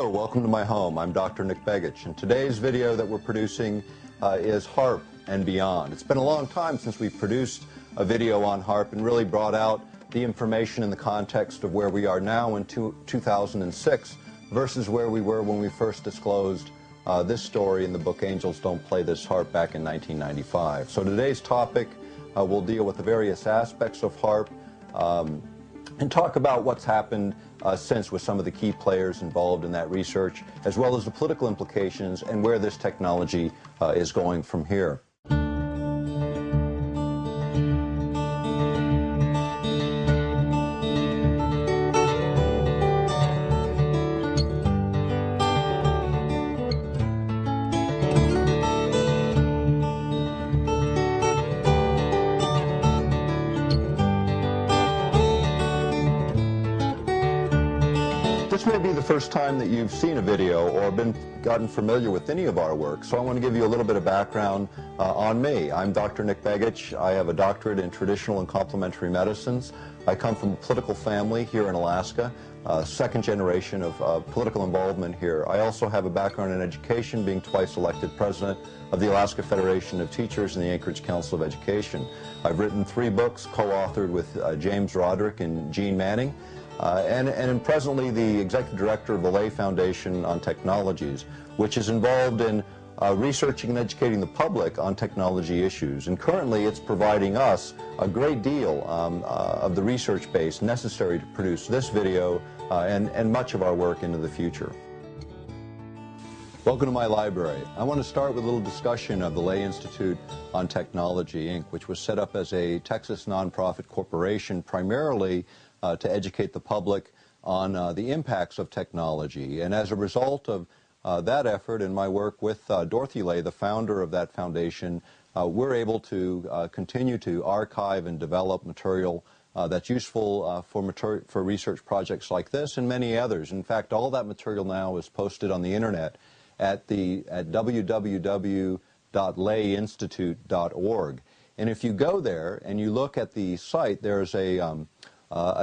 Hello, welcome to my home. I'm Dr. Nick Begich, and today's video that we're producing is HAARP and beyond. It's been a long time since we've produced a video on HAARP and really brought out the information in the context of where we are now in 2006 versus where we were when we first disclosed this story in the book Angels Don't Play This HAARP back in 1995. So today's topic will deal with the various aspects of HAARP and talk about what's happened since with some of the key players involved in that research, as well as the political implications and where this technology is going from here. This may be the first time that you've seen a video or gotten familiar with any of our work, so I want to give you a little bit of background on me. I'm Dr. Nick Begich. I have a doctorate in traditional and complementary medicines. I come from a political family here in Alaska, second generation of political involvement here. I also have a background in education, being twice elected president of the Alaska Federation of Teachers and the Anchorage Council of Education. I've written 3 books, co-authored with James Roderick and Gene Manning. And am presently the executive director of the Lay Foundation on Technologies, which is involved in researching and educating the public on technology issues. And currently it's providing us a great deal of the research base necessary to produce this video and much of our work into the future. Welcome to my library. I want to start with a little discussion of the Lay Institute on Technology, Inc., which was set up as a Texas nonprofit corporation primarily to educate the public on the impacts of technology. And as a result of that effort and my work with Dorothy Lay, the founder of that foundation, we're able to continue to archive and develop material that's useful for research projects like this and many others. In fact, all that material now is posted on the internet at www.layinstitute.org. And if you go there and you look at the site, there's an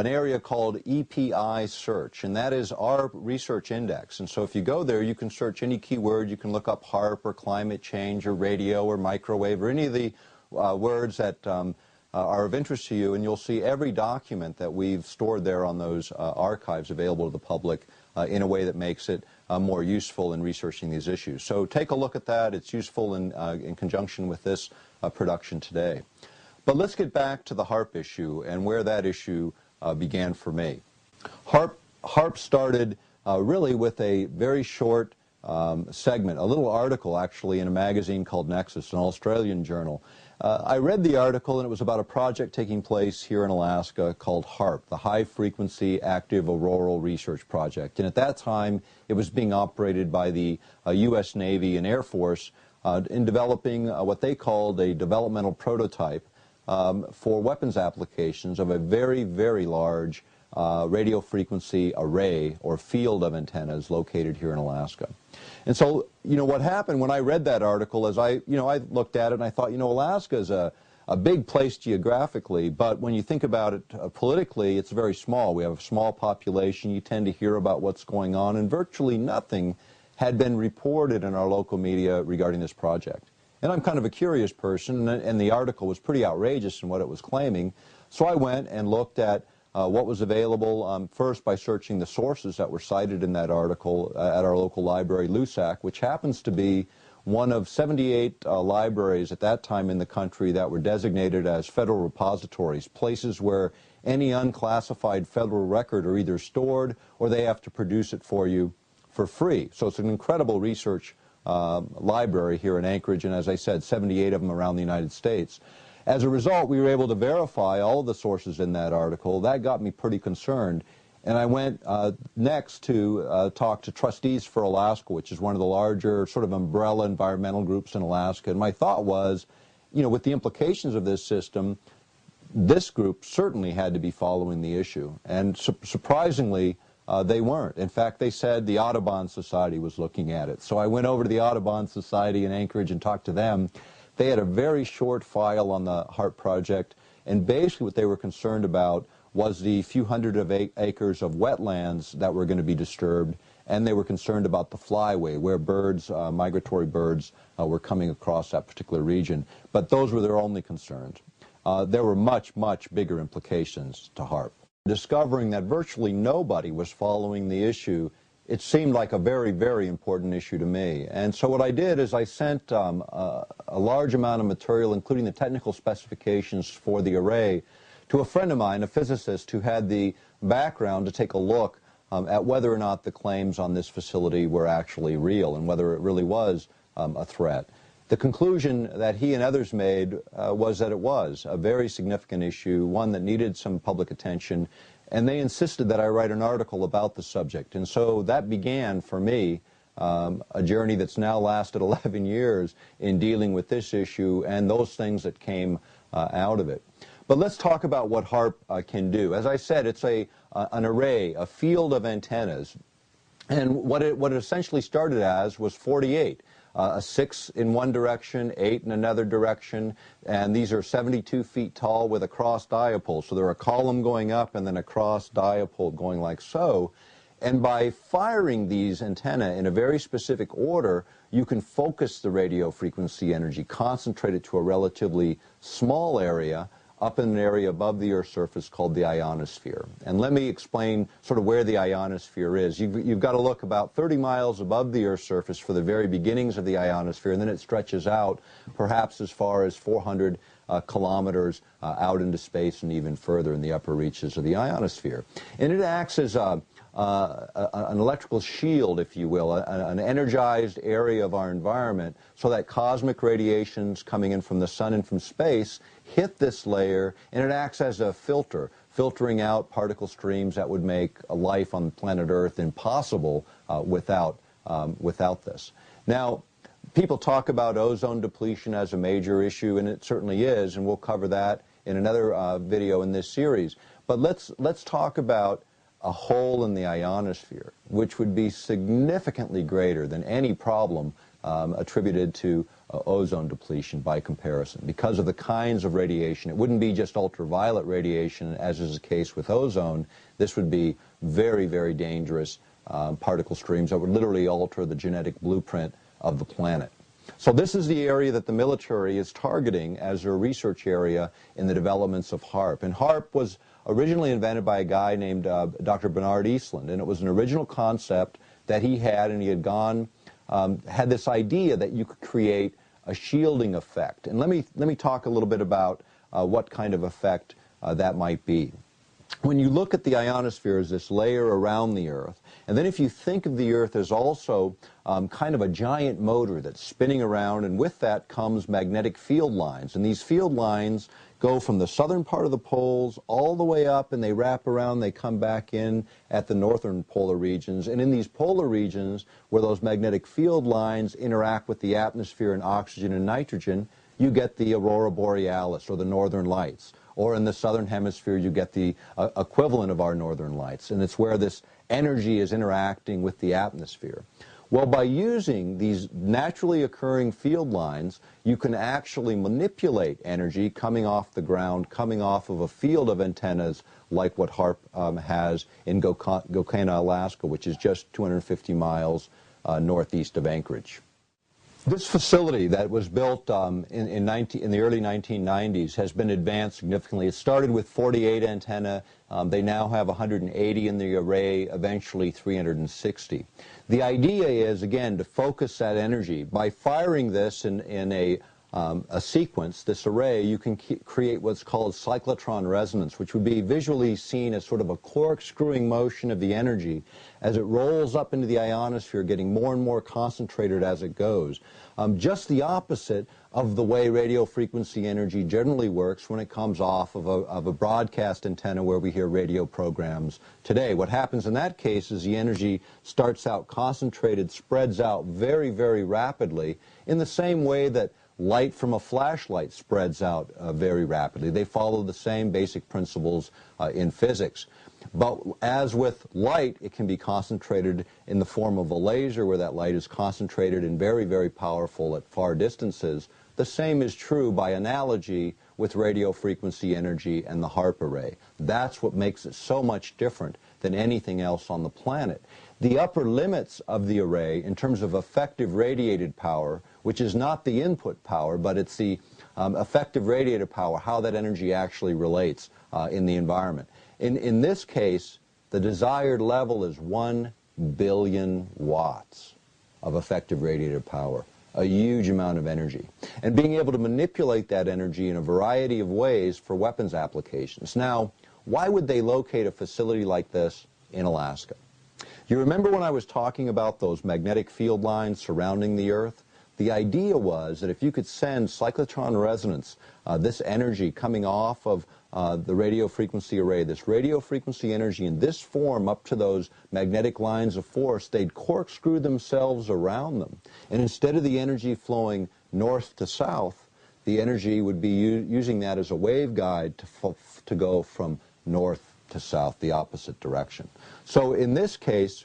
area called EPI Search, and that is our research index. And so if you go there, you can search any keyword. You can look up HAARP or climate change or radio or microwave or any of the words that are of interest to you, and you'll see every document that we've stored there on those archives available to the public in a way that makes it more useful in researching these issues. So take a look at that. It's useful in conjunction with this production today. But let's get back to the HAARP issue and where that issue began for me. HAARP started really with a very short segment, a little article actually in a magazine called Nexus, an Australian journal. I read the article, and it was about a project taking place here in Alaska called HAARP, the High Frequency Active Auroral Research Project. And at that time, it was being operated by the U.S. Navy and Air Force in developing what they called a developmental prototype for weapons applications of a very, very large radio frequency array or field of antennas located here in Alaska. And so, what happened when I read that article is I looked at it and I thought, Alaska is a big place geographically, but when you think about it politically, it's very small. We have a small population. You tend to hear about what's going on, and virtually nothing had been reported in our local media regarding this project. And I'm kind of a curious person, and the article was pretty outrageous in what it was claiming. So I went and looked at what was available first by searching the sources that were cited in that article at our local library, LUSAC, which happens to be one of 78 libraries at that time in the country that were designated as federal repositories, places where any unclassified federal record are either stored or they have to produce it for you for free. So it's an incredible research library here in Anchorage, and as I said, 78 of them around the United States. As a result, we were able to verify all of the sources in that article. That got me pretty concerned, and I went next to talk to Trustees for Alaska, which is one of the larger sort of umbrella environmental groups in Alaska. And my thought was, with the implications of this system, this group certainly had to be following the issue. And surprisingly, they weren't. In fact, they said the Audubon Society was looking at it. So I went over to the Audubon Society in Anchorage and talked to them. They had a very short file on the HAARP project, and basically what they were concerned about was the few hundred of acres of wetlands that were going to be disturbed and they were concerned about the flyway, where birds, migratory birds, were coming across that particular region. But those were their only concerns. There were much, much bigger implications to HAARP. Discovering that virtually nobody was following the issue, it seemed like a very, very important issue to me. And so what I did is I sent a large amount of material, including the technical specifications for the array, to a friend of mine, a physicist, who had the background to take a look at whether or not the claims on this facility were actually real and whether it really was a threat. The conclusion that he and others made was that it was a very significant issue, one that needed some public attention, and they insisted that I write an article about the subject. And so that began, for me, a journey that's now lasted 11 years in dealing with this issue and those things that came out of it. But let's talk about what HAARP can do. As I said, it's an array, a field of antennas. And what it essentially started as was 48. 6 in one direction, 8 in another direction, and these are 72 feet tall with a cross dipole. So they're a column going up and then a cross dipole going like so. And by firing these antennae in a very specific order, you can focus the radio frequency energy, concentrate it to a relatively small area, up in an area above the Earth's surface called the ionosphere. And let me explain sort of where the ionosphere is. You've got to look about 30 miles above the Earth's surface for the very beginnings of the ionosphere, and then it stretches out perhaps as far as 400 kilometers out into space and even further in the upper reaches of the ionosphere. And it acts as an electrical shield, if you will, an energized area of our environment, so that cosmic radiations coming in from the sun and from space hit this layer, and it acts as a filter, filtering out particle streams that would make a life on planet Earth impossible without this. Now, people talk about ozone depletion as a major issue, and it certainly is, and we'll cover that in another video in this series. But let's talk about a hole in the ionosphere, which would be significantly greater than any problem attributed to ozone depletion by comparison, because of the kinds of radiation. It wouldn't be just ultraviolet radiation, as is the case with ozone. This would be very, very dangerous particle streams that would literally alter the genetic blueprint of the planet. So this is the area that the military is targeting as their research area in the developments of HAARP. And HAARP was originally invented by a guy named Dr. Bernard Eastland, and it was an original concept that he had, and he had had this idea that you could create a shielding effect. And let me talk a little bit about what kind of effect that might be. When you look at the ionosphere as this layer around the Earth, and then if you think of the Earth as also kind of a giant motor that's spinning around, and with that comes magnetic field lines. And these field lines go from the southern part of the poles all the way up, and they wrap around, they come back in at the northern polar regions. And in these polar regions, where those magnetic field lines interact with the atmosphere and oxygen and nitrogen, you get the aurora borealis, or the northern lights. Or in the southern hemisphere, you get the equivalent of our northern lights. And it's where this energy is interacting with the atmosphere. Well, by using these naturally occurring field lines, you can actually manipulate energy coming off the ground, coming off of a field of antennas like what HAARP has in Gokana, Alaska, which is just 250 miles northeast of Anchorage. This facility that was built in the early 1990s has been advanced significantly. It started with 48 antennae. They now have 180 in the array, eventually 360. The idea is, again, to focus that energy. By firing this in a sequence, this array, you can create what's called cyclotron resonance, which would be visually seen as sort of a corkscrewing motion of the energy as it rolls up into the ionosphere, getting more and more concentrated as it goes. Just the opposite of the way radio frequency energy generally works when it comes off of a broadcast antenna where we hear radio programs today. What happens in that case is the energy starts out concentrated, spreads out very, very rapidly, in the same way that light from a flashlight spreads out very rapidly. They follow the same basic principles in physics. But as with light, it can be concentrated in the form of a laser, where that light is concentrated and very, very powerful at far distances, The same is true by analogy with radio frequency energy and the HAARP array. That's what makes it so much different than anything else on the planet. The upper limits of the array in terms of effective radiated power, which is not the input power, but it's the effective radiated power, how that energy actually relates in the environment. In this case, the desired level is 1 billion watts of effective radiated power, a huge amount of energy. And being able to manipulate that energy in a variety of ways for weapons applications. Now, why would they locate a facility like this in Alaska? You remember when I was talking about those magnetic field lines surrounding the Earth? The idea was that if you could send cyclotron resonance, this energy coming off of the radio frequency array, this radio frequency energy in this form up to those magnetic lines of force, they'd corkscrew themselves around them. And instead of the energy flowing north to south, the energy would be using that as a waveguide to go from north to south, the opposite direction. So in this case,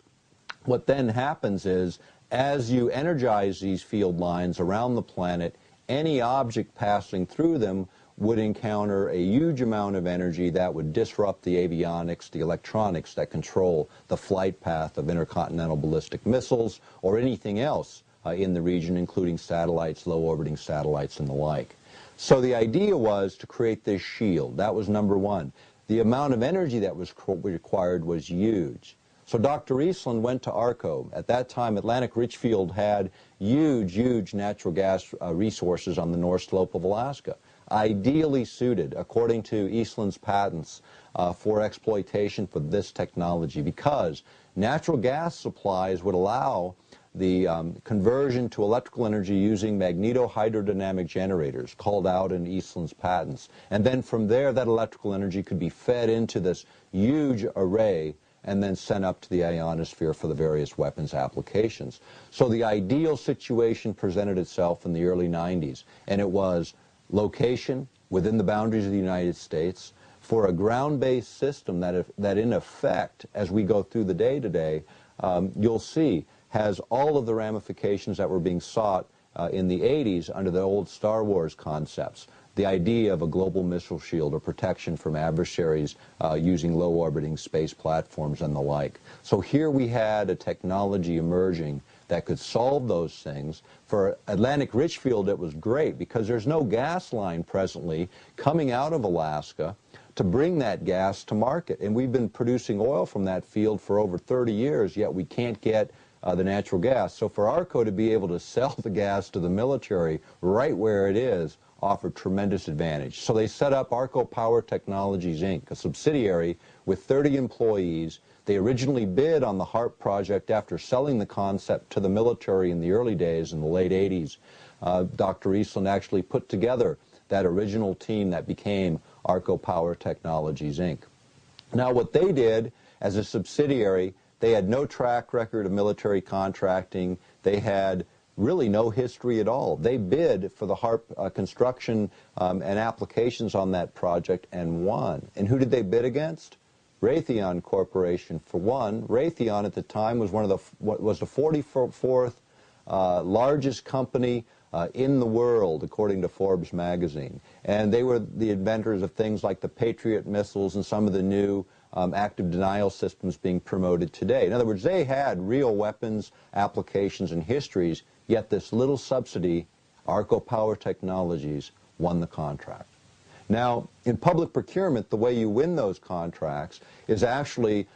what then happens is, as you energize these field lines around the planet, any object passing through them would encounter a huge amount of energy that would disrupt the avionics, the electronics that control the flight path of intercontinental ballistic missiles or anything else in the region, including satellites, low-orbiting satellites, and the like. So the idea was to create this shield. That was number one. The amount of energy that was required was huge. So Dr. Eastland went to ARCO. At that time, Atlantic Richfield had huge natural gas resources on the north slope of Alaska, ideally suited, according to Eastland's patents, for exploitation for this technology, because natural gas supplies would allow the conversion to electrical energy using magnetohydrodynamic generators, called out in Eastland's patents. And then from there, that electrical energy could be fed into this huge array and then sent up to the ionosphere for the various weapons applications. So the ideal situation presented itself in the early 90s, and it was location within the boundaries of the United States for a ground-based system that in effect, as we go through the day today, you'll see has all of the ramifications that were being sought in the 80s under the old Star Wars concepts. The idea of a global missile shield or protection from adversaries using low-orbiting space platforms and the like. So here we had a technology emerging that could solve those things. For Atlantic Richfield, it was great because there's no gas line presently coming out of Alaska to bring that gas to market. And we've been producing oil from that field for over 30 years, yet we can't get the natural gas. So for ARCO to be able to sell the gas to the military right where it is offered tremendous advantage. So they set up ARCO Power Technologies, Inc., a subsidiary with 30 employees. They originally bid on the HAARP project after selling the concept to the military in the early days, in the late 80s. Dr. Eastland actually put together that original team that became ARCO Power Technologies, Inc. Now what they did as a subsidiary, they had no track record of military contracting. They had really no history at all. They bid for the HAARP construction and applications on that project and won. And who did they bid against? Raytheon Corporation, for one. Raytheon at the time was the 44th largest company in the world, according to Forbes magazine. And they were the inventors of things like the Patriot missiles and some of the new active denial systems being promoted today. In other words, they had real weapons applications and histories, yet this little subsidy, ARCO Power Technologies, won the contract. Now, in public procurement, the way you win those contracts is actually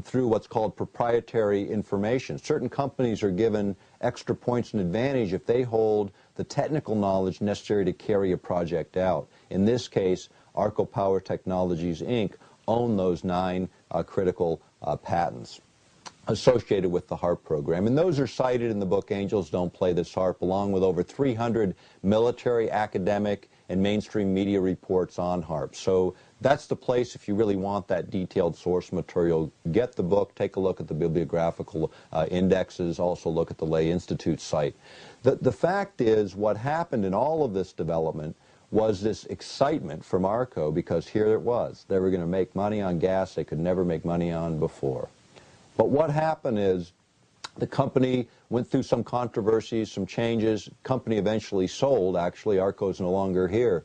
through what's called proprietary information. Certain companies are given extra points and advantage if they hold the technical knowledge necessary to carry a project out. In this case, ARCO Power Technologies, Inc. own those 9 critical patents associated with the HAARP program. And those are cited in the book Angels Don't Play This HAARP, along with over 300 military, academic, and mainstream media reports on HAARP. So that's the place if you really want that detailed source material. Get the book, take a look at the bibliographical indexes, also look at the Lay Institute site. The fact is, what happened in all of this development was this excitement from ARCO, because here it was. They were going to make money on gas they could never make money on before. But what happened is The company went through some controversies, some changes. Company eventually sold. Actually, ARCO's no longer here.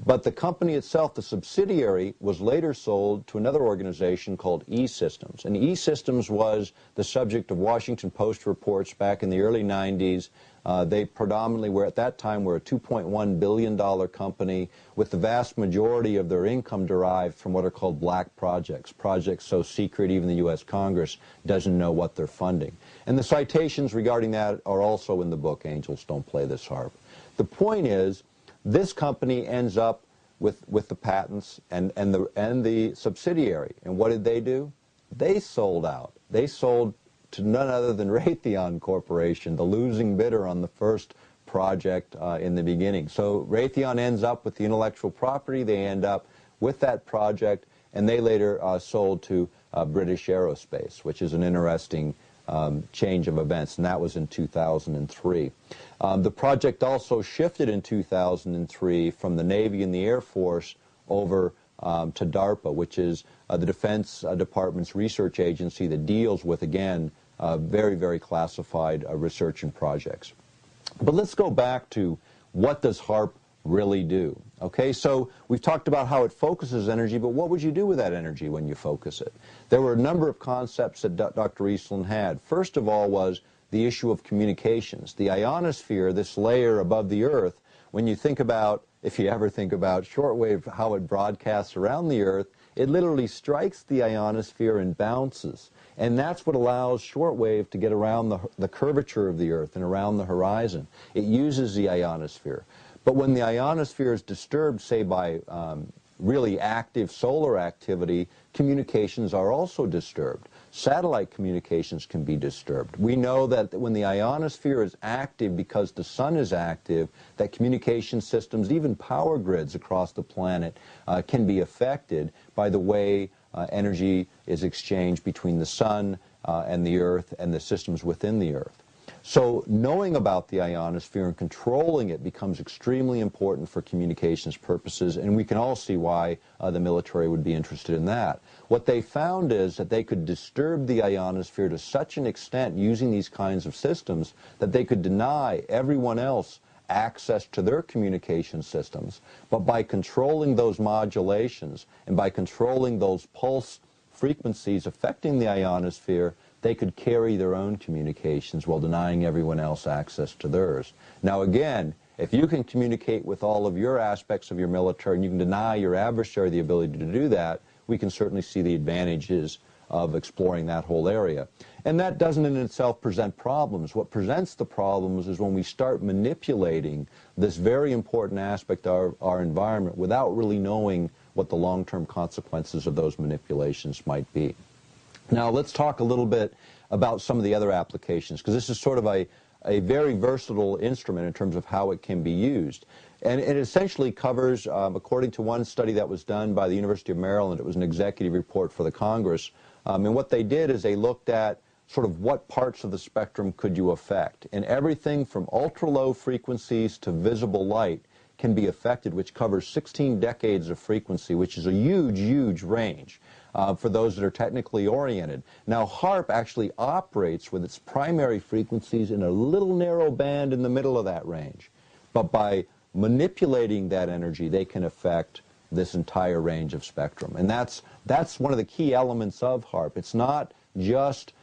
But the company itself, the subsidiary, was later sold to another organization called E-Systems. And E-Systems was the subject of Washington Post reports back in the early 90s. They predominantly were, at that time, were a $2.1 billion company with the vast majority of their income derived from what are called black projects, projects so secret even the U.S. Congress doesn't know what they're funding. And the citations regarding that are also in the book, Angels Don't Play This HAARP. The point is, this company ends up with the patents and the subsidiary. And what did they do? They sold out. They sold to none other than Raytheon Corporation, the losing bidder on the first project in the beginning. So Raytheon ends up with the intellectual property. They end up with that project, and they later sold to British Aerospace, which is an interesting change of events, and that was in 2003. The project also shifted in 2003 from the Navy and the Air Force over to DARPA, which is the Defense Department's research agency that deals with, again, very, very classified research and projects. But let's go back to what does HAARP really do? Okay, so we've talked about how it focuses energy, but what would you do with that energy when you focus it? There were a number of concepts that Dr. Eastland had. First of all was the issue of communications. The ionosphere, this layer above the Earth, when you think about, if you ever think about shortwave, how it broadcasts around the Earth, it literally strikes the ionosphere and bounces. And that's what allows shortwave to get around the curvature of the Earth and around the horizon. It uses the ionosphere. But when the ionosphere is disturbed, say by really active solar activity, communications are also disturbed. Satellite communications can be disturbed. We know that when the ionosphere is active because the sun is active, that communication systems, even power grids across the planet, can be affected by the way energy is exchanged between the sun and the Earth and the systems within the Earth. So knowing about the ionosphere and controlling it becomes extremely important for communications purposes, and we can all see why the military would be interested in that. What they found is that they could disturb the ionosphere to such an extent using these kinds of systems that they could deny everyone else access to their communication systems. But by controlling those modulations and by controlling those pulse frequencies affecting the ionosphere, they could carry their own communications while denying everyone else access to theirs. Now again, if you can communicate with all of your aspects of your military and you can deny your adversary the ability to do that, we can certainly see the advantages of exploring that whole area. And that doesn't in itself present problems. What presents the problems is when we start manipulating this very important aspect of our environment without really knowing what the long-term consequences of those manipulations might be. Now let's talk a little bit about some of the other applications, because this is sort of a very versatile instrument in terms of how it can be used. And it essentially covers, according to one study that was done by the University of Maryland, it was an executive report for the Congress, and what they did is they looked at sort of what parts of the spectrum could you affect. And everything from ultra-low frequencies to visible light can be affected, which covers 16 decades of frequency, which is a huge, huge range. For those that are technically oriented. Now, HAARP actually operates with its primary frequencies in a little narrow band in the middle of that range. But by manipulating that energy, they can affect this entire range of spectrum. And that's one of the key elements of HAARP. It's not just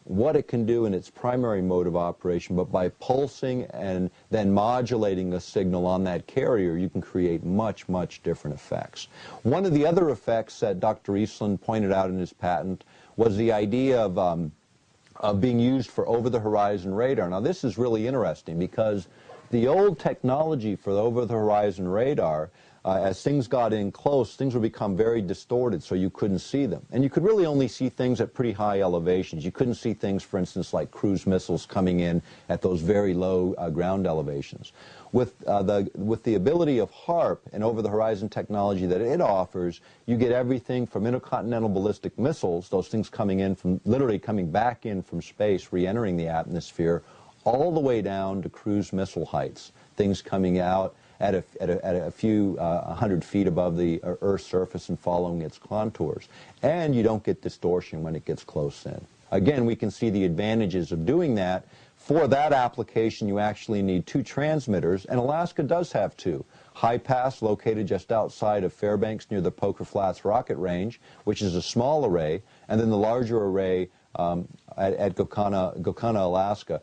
what it can do in its primary mode of operation, but by pulsing and then modulating a signal on that carrier, you can create much, much different effects. One of the other effects that Dr. Eastland pointed out in his patent was the idea of being used for over-the-horizon radar. Now, this is really interesting because the old technology for the over-the-horizon radar, as things got in close, things would become very distorted so you couldn't see them. And you could really only see things at pretty high elevations. You couldn't see things, for instance, like cruise missiles coming in at those very low ground elevations. With the ability of HAARP and over-the-horizon technology that it offers, you get everything from intercontinental ballistic missiles, those things coming in from, literally coming back in from space, re-entering the atmosphere, all the way down to cruise missile heights, things coming out at a few 100 feet above the Earth's surface and following its contours. And you don't get distortion when it gets close in. again, we can see the advantages of doing that. For that application, you actually need 2 transmitters, and Alaska does have 2. High Pass, located just outside of Fairbanks near the Poker Flats Rocket Range, which is a small array, and then the larger array at Gokana, Alaska,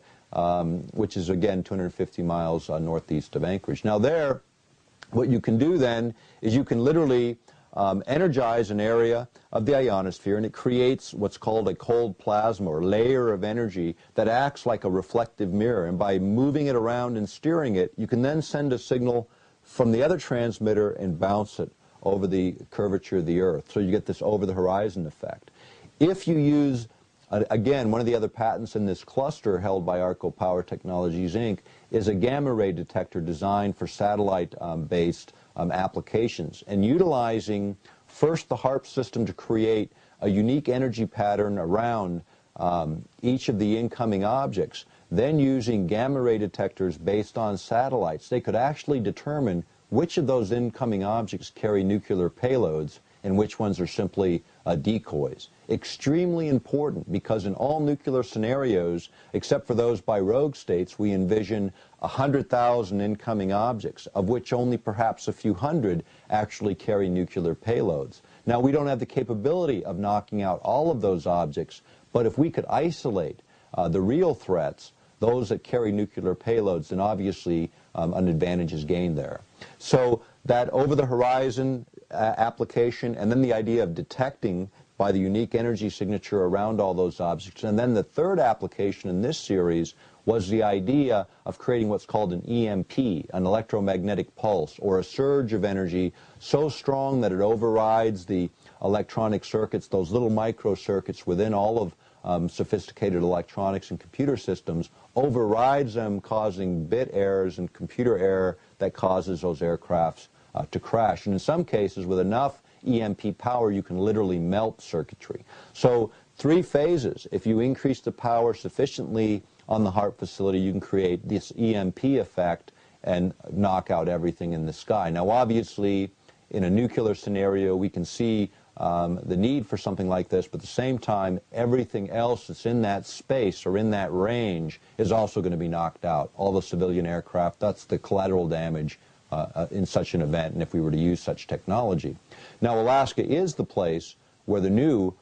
which is, again, 250 miles northeast of Anchorage. Now there, what you can do then is you can literally energize an area of the ionosphere, and it creates what's called a cold plasma, or layer of energy that acts like a reflective mirror. And by moving it around and steering it, you can then send a signal from the other transmitter and bounce it over the curvature of the Earth. So you get this over-the-horizon effect. If you use, again, one of the other patents in this cluster held by Arco Power Technologies, Inc., is a gamma ray detector designed for satellite-based applications, and utilizing first the HAARP system to create a unique energy pattern around each of the incoming objects, then using gamma ray detectors based on satellites, they could actually determine which of those incoming objects carry nuclear payloads and which ones are simply decoys. Extremely important, because in all nuclear scenarios, except for those by rogue states, we envision 100,000 incoming objects, of which only perhaps a few hundred actually carry nuclear payloads. Now, we don't have the capability of knocking out all of those objects, but if we could isolate the real threats, those that carry nuclear payloads, then obviously an advantage is gained there. So that over-the-horizon application, and then the idea of detecting by the unique energy signature around all those objects. And then the third application in this series was the idea of creating what's called an EMP, an electromagnetic pulse, or a surge of energy so strong that it overrides the electronic circuits, those little microcircuits within all of sophisticated electronics and computer systems, overrides them, causing bit errors and computer error that causes those aircrafts to crash. And in some cases, with enough EMP power, you can literally melt circuitry. So 3 phases. If you increase the power sufficiently on the HAARP facility, you can create this EMP effect and knock out everything in the sky. Now, obviously, in a nuclear scenario, we can see the need for something like this, but at the same time, everything else that's in that space or in that range is also going to be knocked out. All the civilian aircraft, that's the collateral damage in such an event, and if we were to use such technology. Now, Alaska is the place where the new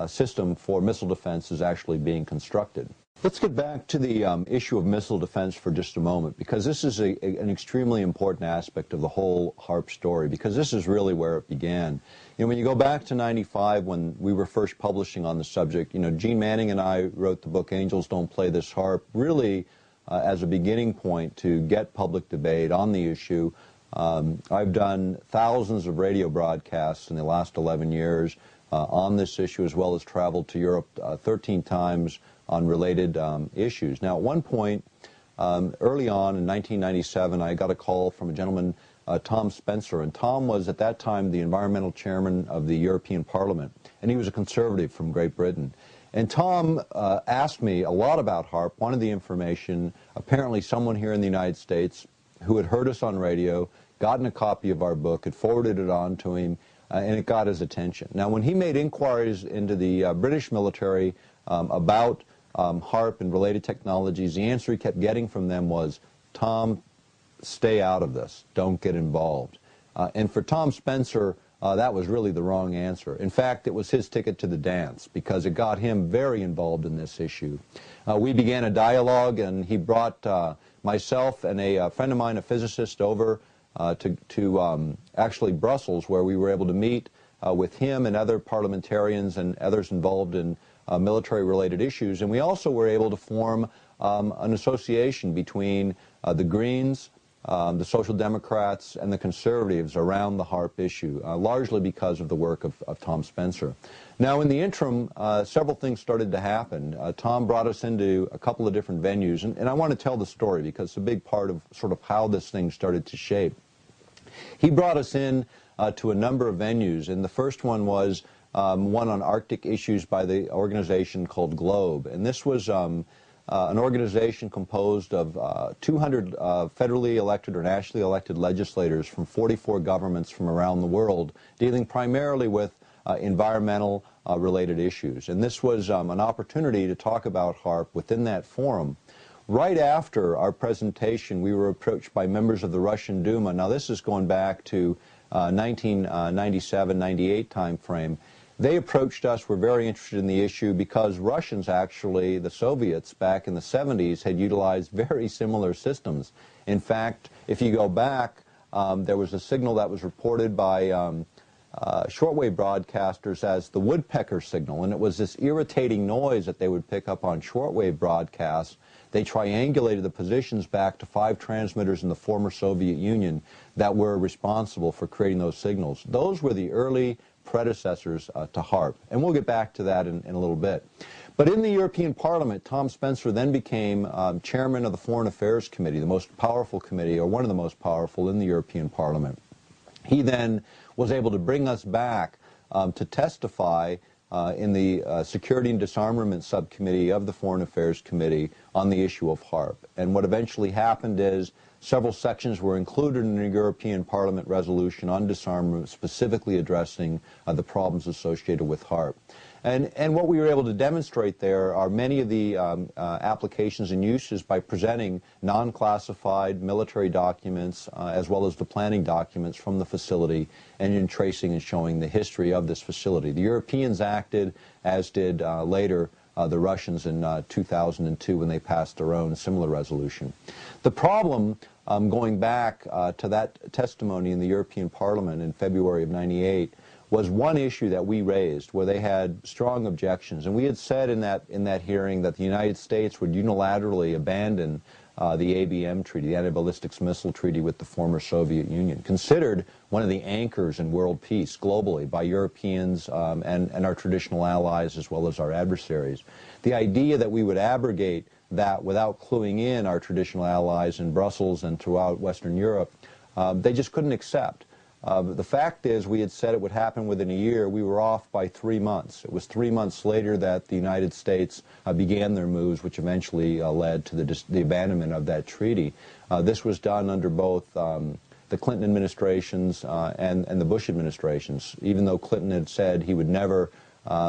system for missile defense is actually being constructed. Let's get back to the issue of missile defense for just a moment, because this is an extremely important aspect of the whole HAARP story, because this is really where it began. You know, when you go back to '95, when we were first publishing on the subject, you know, Gene Manning and I wrote the book Angels Don't Play This HAARP, really as a beginning point to get public debate on the issue. I've done thousands of radio broadcasts in the last 11 years on this issue, as well as traveled to Europe 13 times on related issues. Now, at one point, early on in 1997, I got a call from a gentleman, Tom Spencer, and Tom was at that time the environmental chairman of the European Parliament, and he was a conservative from Great Britain. And Tom asked me a lot about HAARP, wanted the information. Apparently someone here in the United States who had heard us on radio, gotten a copy of our book, had forwarded it on to him, and it got his attention. Now, when he made inquiries into the British military about HAARP and related technologies, the answer he kept getting from them was, Tom, stay out of this. Don't get involved. And for Tom Spencer, that was really the wrong answer. In fact, it was his ticket to the dance, because it got him very involved in this issue. We began a dialogue, and he brought myself and a friend of mine, a physicist, over to actually Brussels, where we were able to meet with him and other parliamentarians and others involved in military-related issues. And we also were able to form an association between the Greens, the Social Democrats, and the Conservatives around the HAARP issue, largely because of the work of Tom Spencer. Now, in the interim, several things started to happen. Tom brought us into a couple of different venues, and I want to tell the story because it's a big part of sort of how this thing started to shape. He brought us in to a number of venues, and the first one was one on Arctic issues by the organization called GLOBE, and this was an organization composed of 200 federally elected or nationally elected legislators from 44 governments from around the world, dealing primarily with environmental related issues. And this was an opportunity to talk about HAARP within that forum. Right after our presentation, we were approached by members of the Russian Duma. Now, this is going back to 1997-98 time frame. They approached us, were very interested in the issue because Russians actually, the Soviets back in the 70s, had utilized very similar systems. In fact, if you go back, there was a signal that was reported by shortwave broadcasters as the woodpecker signal, and it was this irritating noise that they would pick up on shortwave broadcasts. They triangulated the positions back to 5 transmitters in the former Soviet Union that were responsible for creating those signals. Those were the early predecessors to HAARP, and we'll get back to that in a little bit. But in the European Parliament, Tom Spencer then became chairman of the Foreign Affairs Committee, the most powerful committee, or one of the most powerful in the European Parliament. He then was able to bring us back to testify in the Security and Disarmament Subcommittee of the Foreign Affairs Committee on the issue of HAARP. And what eventually happened is several sections were included in a European Parliament resolution on disarmament, specifically addressing the problems associated with HAARP. And what we were able to demonstrate there are many of the applications and uses by presenting non-classified military documents as well as the planning documents from the facility, and in tracing and showing the history of this facility. The Europeans acted, as did later the Russians in 2002 when they passed their own similar resolution. The problem, going back to that testimony in the European Parliament in February of '98, was one issue that we raised where they had strong objections. And we had said in that hearing that the United States would unilaterally abandon the ABM treaty, the Anti-Ballistics Missile Treaty with the former Soviet Union, considered one of the anchors in world peace globally by Europeans and our traditional allies as well as our adversaries. The idea that we would abrogate that without cluing in our traditional allies in Brussels and throughout Western Europe, they just couldn't accept. The fact is, we had said it would happen within a year. We were off by 3 months. It was 3 months later that the United States began their moves, which eventually led to the abandonment of that treaty. This was done under both the Clinton administrations and the Bush administrations. Even though Clinton had said he would never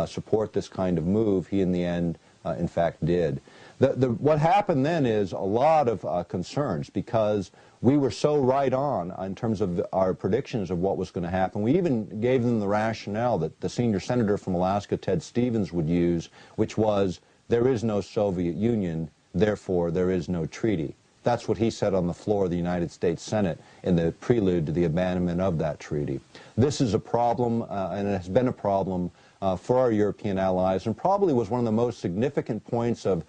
support this kind of move, he in the end, in fact, did. What happened then is a lot of concerns because we were so right on in terms of our predictions of what was going to happen. We even gave them the rationale that the senior senator from Alaska, Ted Stevens, would use, which was, there is no Soviet Union, therefore there is no treaty. That's what he said on the floor of the United States Senate in the prelude to the abandonment of that treaty. This is a problem, and it has been a problem for our European allies, and probably was one of the most significant points of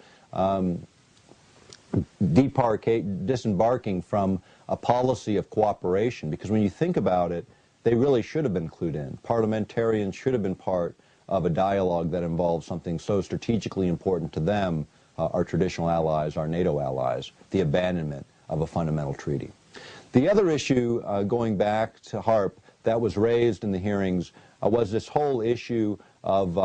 disembarking from a policy of cooperation, because when you think about it, they really should have been clued in. Parliamentarians should have been part of a dialogue that involved something so strategically important to them, our traditional allies, our NATO allies, the abandonment of a fundamental treaty. The other issue, going back to HAARP, that was raised in the hearings was this whole issue of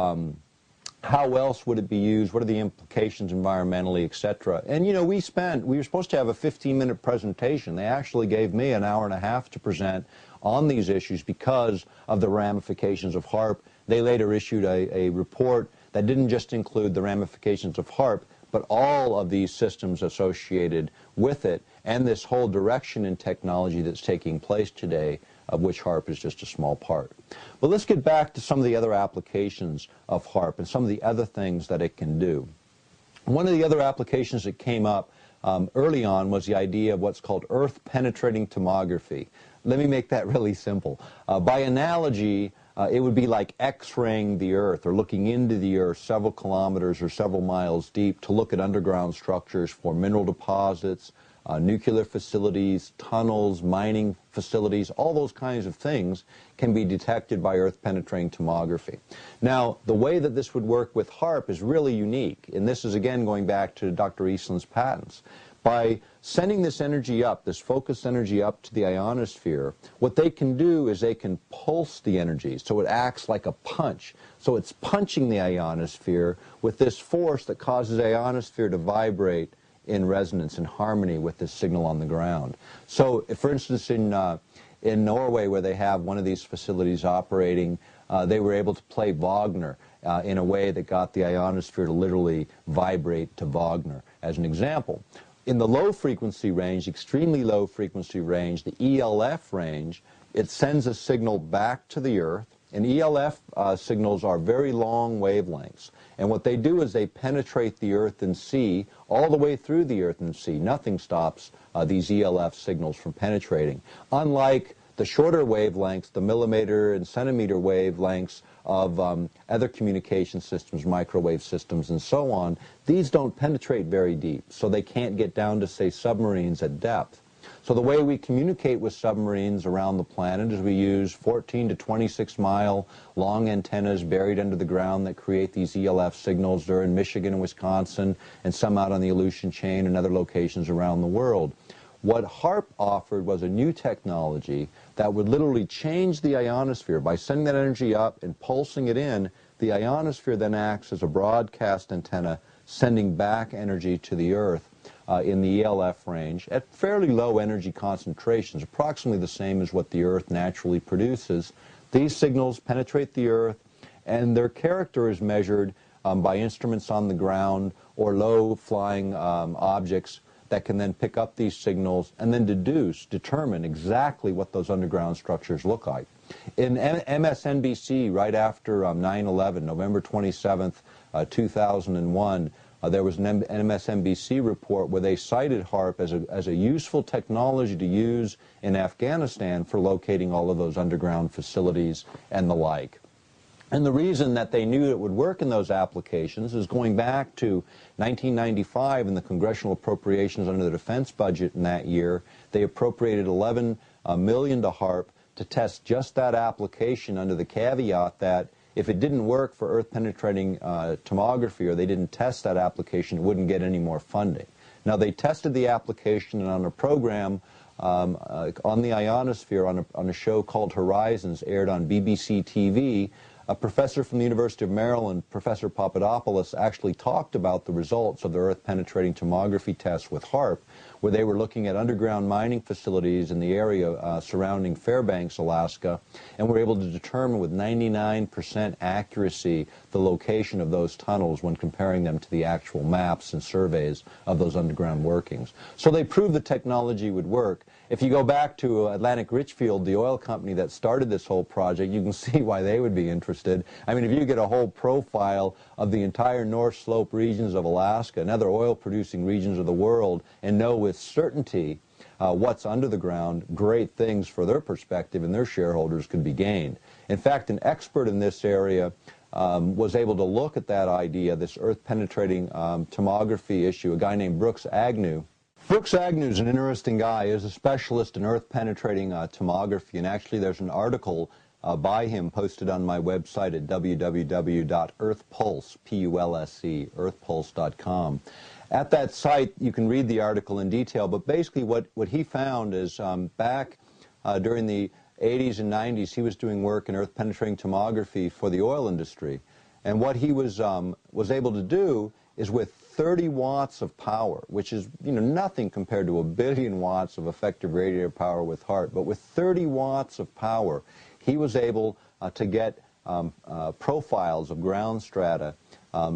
how else would it be used, what are the implications environmentally, etc. And you know, we were supposed to have a 15-minute presentation. They actually gave me an hour and a half to present on these issues because of the ramifications of HAARP. They later issued a report that didn't just include the ramifications of HAARP, but all of these systems associated with it and this whole direction in technology that's taking place today, of which HAARP is just a small part. But let's get back to some of the other applications of HAARP and some of the other things that it can do. One of the other applications that came up early on was the idea of what's called Earth-penetrating tomography. Let me make that really simple. By analogy, it would be like X-raying the Earth or looking into the Earth several kilometers or several miles deep to look at underground structures for mineral deposits, nuclear facilities, tunnels, mining facilities, all those kinds of things can be detected by earth-penetrating tomography. Now, the way that this would work with HAARP is really unique, and this is again going back to Dr. Eastland's patents. By sending this energy up, this focused energy up to the ionosphere, what they can do is they can pulse the energy, so it acts like a punch. So it's punching the ionosphere with this force that causes the ionosphere to vibrate in resonance, in harmony with this signal on the ground. So, for instance, in Norway, where they have one of these facilities operating, they were able to play Wagner in a way that got the ionosphere to literally vibrate to Wagner, as an example. In the low frequency range, extremely low frequency range, the ELF range, it sends a signal back to the Earth, and ELF signals are very long wavelengths. And what they do is they penetrate the Earth and sea all the way through the Earth and sea. Nothing stops these ELF signals from penetrating. Unlike the shorter wavelengths, the millimeter and centimeter wavelengths of other communication systems, microwave systems, and so on, these don't penetrate very deep, so they can't get down to, say, submarines at depth. So the way we communicate with submarines around the planet is we use 14 to 26 mile long antennas buried under the ground that create these ELF signals. They're in Michigan and Wisconsin, and some out on the Aleutian chain and other locations around the world. What HAARP offered was a new technology that would literally change the ionosphere. By sending that energy up and pulsing it in, the ionosphere then acts as a broadcast antenna, sending back energy to the Earth in the ELF range at fairly low energy concentrations, approximately the same as what the Earth naturally produces. These signals penetrate the Earth, and their character is measured by instruments on the ground or low-flying objects that can then pick up these signals and then determine exactly what those underground structures look like. In MSNBC, right after 9/11, November 27th, 2001, there was an MSNBC report where they cited HAARP as a useful technology to use in Afghanistan for locating all of those underground facilities and the like. And the reason that they knew it would work in those applications is going back to 1995 and the congressional appropriations under the defense budget in that year. They appropriated $11 million to HAARP to test just that application under the caveat that if it didn't work for Earth-penetrating tomography, or they didn't test that application, it wouldn't get any more funding. Now, they tested the application, and on a program on the ionosphere, on a show called Horizons, aired on BBC TV, a professor from the University of Maryland, Professor Papadopoulos, actually talked about the results of the Earth-penetrating tomography tests with HAARP, where they were looking at underground mining facilities in the area surrounding Fairbanks, Alaska, and were able to determine with 99% accuracy the location of those tunnels when comparing them to the actual maps and surveys of those underground workings. So they proved the technology would work. If you go back to Atlantic Richfield, the oil company that started this whole project, you can see why they would be interested. I mean, if you get a whole profile of the entire North Slope regions of Alaska and other oil-producing regions of the world and know with certainty what's under the ground, great things for their perspective and their shareholders could be gained. In fact, an expert in this area was able to look at that idea, this Earth-penetrating tomography issue, a guy named Brooks Agnew. Brooks Agnew is an interesting guy. He is a specialist in Earth-penetrating tomography, and actually there's an article by him posted on my website at www.earthpulse, earthpulse.com. At that site, you can read the article in detail, but basically what he found is back during the 80s and 90s, he was doing work in earth-penetrating tomography for the oil industry. And what he was able to do is with 30 watts of power, which is nothing compared to 1 billion watts of effective radiator power with HAARP, but with 30 watts of power, he was able to get profiles of ground strata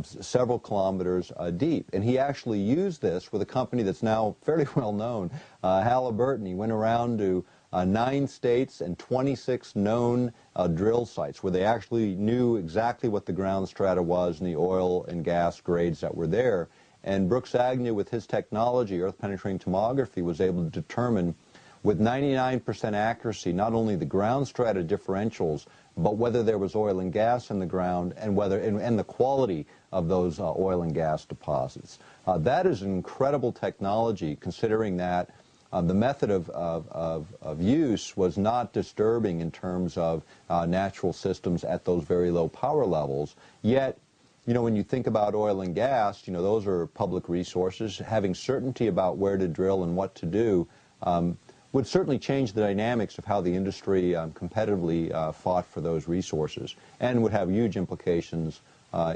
several kilometers deep. And he actually used this with a company that's now fairly well known, Halliburton. He went around to 9 states and 26 known drill sites where they actually knew exactly what the ground strata was and the oil and gas grades that were there. And Brooks Agnew, with his technology, earth-penetrating tomography, was able to determine with 99% accuracy not only the ground strata differentials, but whether there was oil and gas in the ground and the quality of those oil and gas deposits. That is an incredible technology, considering that the method of use was not disturbing in terms of natural systems at those very low power levels. Yet, when you think about oil and gas, those are public resources. Having certainty about where to drill and what to do would certainly change the dynamics of how the industry competitively fought for those resources, and would have huge implications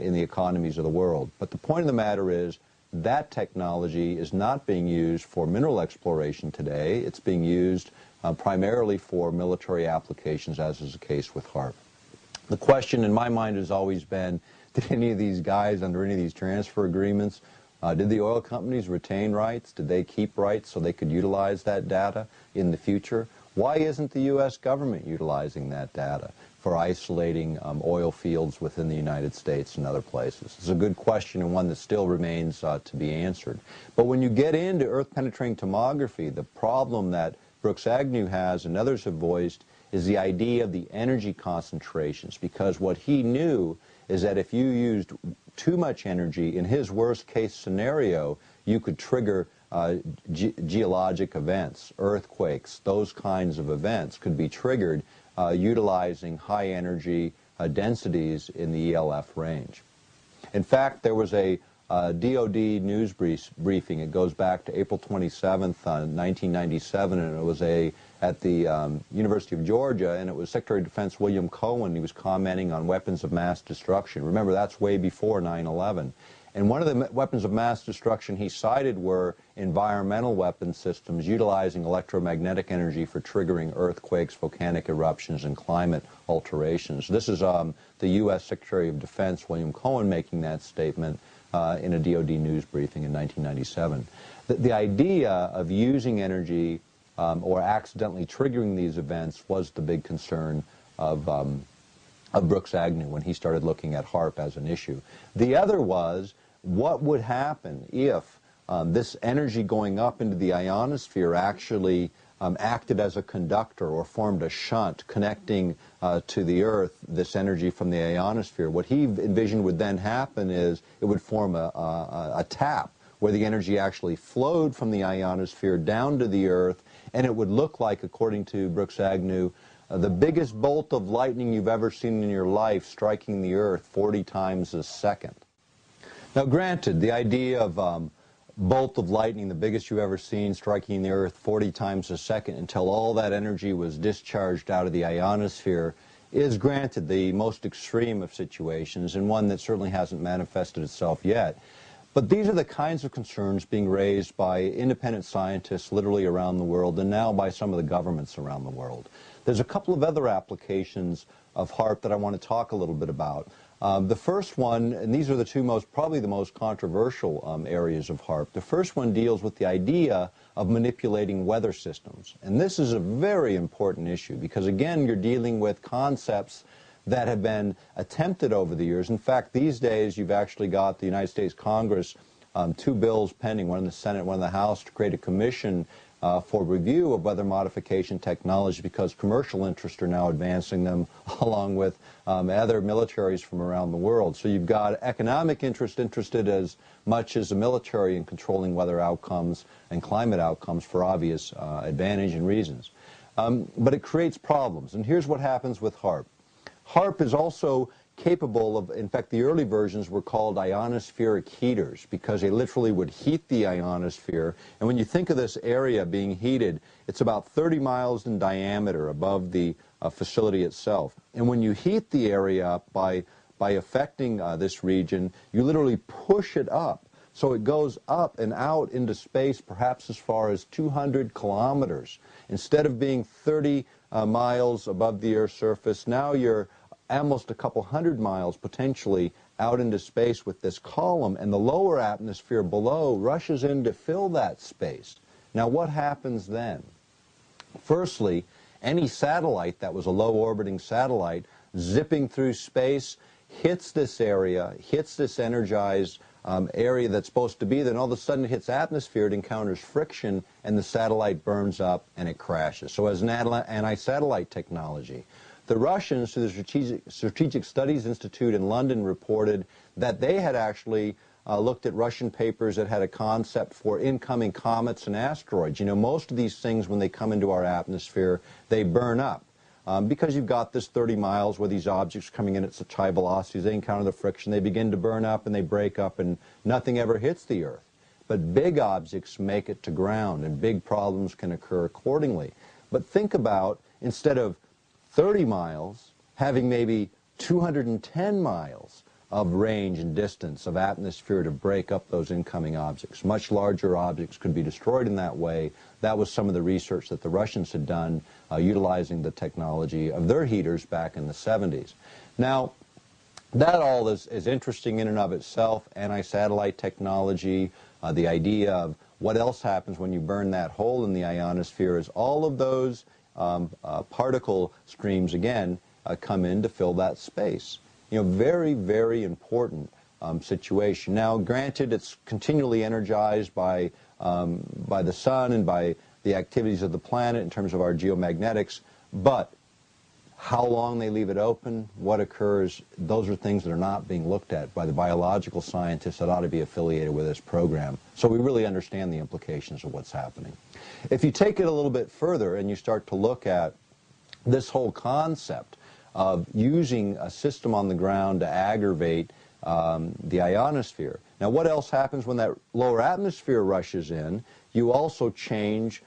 in the economies of the world. But the point of the matter is that technology is not being used for mineral exploration today. It's being used primarily for military applications, as is the case with HAARP. The question in my mind has always been, did any of these guys under any of these transfer agreements, did the oil companies retain rights? Did they keep rights so they could utilize that data in the future? Why isn't the U.S. government utilizing that data for isolating oil fields within the United States and other places? It's a good question and one that still remains to be answered. But when you get into earth-penetrating tomography, the problem that Brooks Agnew has and others have voiced is the idea of the energy concentrations, because what he knew is that if you used too much energy, in his worst case scenario, you could trigger geologic events, earthquakes, those kinds of events could be triggered utilizing high energy densities in the ELF range. In fact, there was a DOD news briefing. It goes back to April 27th, 1997, and it was at the University of Georgia, and it was Secretary of Defense William Cohen. He was commenting on weapons of mass destruction. Remember, that's way before 9/11. And one of the weapons of mass destruction he cited were environmental weapon systems utilizing electromagnetic energy for triggering earthquakes, volcanic eruptions, and climate alterations. This is the U.S. Secretary of Defense William Cohen making that statement in a DOD news briefing in 1997. The idea of using energy or accidentally triggering these events was the big concern of Brooks Agnew when he started looking at HAARP as an issue. The other was, what would happen if this energy going up into the ionosphere actually acted as a conductor or formed a shunt connecting to the Earth, this energy from the ionosphere? What he envisioned would then happen is it would form a tap where the energy actually flowed from the ionosphere down to the Earth, and it would look like, according to Brooks Agnew, the biggest bolt of lightning you've ever seen in your life striking the Earth 40 times a second. Now, granted, the idea of bolt of lightning, the biggest you've ever seen, striking the Earth 40 times a second until all that energy was discharged out of the ionosphere is, granted, the most extreme of situations and one that certainly hasn't manifested itself yet. But these are the kinds of concerns being raised by independent scientists literally around the world and now by some of the governments around the world. There's a couple of other applications of HAARP that I want to talk a little bit about. The first one, and these are the two probably the most controversial areas of HAARP. The first one deals with the idea of manipulating weather systems. And this is a very important issue because, again, you're dealing with concepts that have been attempted over the years. In fact, these days you've actually got the United States Congress, two bills pending, one in the Senate, one in the House, to create a commission for review of weather modification technology because commercial interests are now advancing them along with other militaries from around the world. So you've got economic interest interested as much as the military in controlling weather outcomes and climate outcomes for obvious advantage and reasons. But it creates problems. And here's what happens with HAARP. HAARP is also capable of, in fact, the early versions were called ionospheric heaters because they literally would heat the ionosphere. And when you think of this area being heated, it's about 30 miles in diameter above the facility itself. And when you heat the area up by affecting this region, you literally push it up. So it goes up and out into space perhaps as far as 200 kilometers. Instead of being 30 miles above the Earth's surface, now you're almost a couple hundred miles potentially out into space with this column, and the lower atmosphere below rushes in to fill that space. Now what happens then? Firstly, any satellite that was a low orbiting satellite zipping through space hits this area, hits this energized area that's supposed to be there, and all of a sudden it hits atmosphere, it encounters friction, and the satellite burns up and it crashes. So as an anti-satellite technology, the Russians, through the Strategic Studies Institute in London, reported that they had actually looked at Russian papers that had a concept for incoming comets and asteroids. You know, most of these things, when they come into our atmosphere, they burn up. Because you've got this 30 miles where these objects are coming in at such high velocities, they encounter the friction, they begin to burn up and they break up and nothing ever hits the Earth. But big objects make it to ground and big problems can occur accordingly. But think about, instead of 30 miles, having maybe 210 miles of range and distance of atmosphere to break up those incoming objects. Much larger objects could be destroyed in that way. That was some of the research that the Russians had done utilizing the technology of their heaters back in the 70s. Now, that all is interesting in and of itself, anti-satellite technology, the idea of what else happens when you burn that hole in the ionosphere is all of those particle streams, again, come in to fill that space. You know, very, very important situation. Now, granted, it's continually energized by the sun and by the activities of the planet in terms of our geomagnetics, but how long they leave it open, what occurs, those are things that are not being looked at by the biological scientists that ought to be affiliated with this program. So we really understand the implications of what's happening. If you take it a little bit further and you start to look at this whole concept of using a system on the ground to aggravate the ionosphere. Now, what else happens when that lower atmosphere rushes in? You also change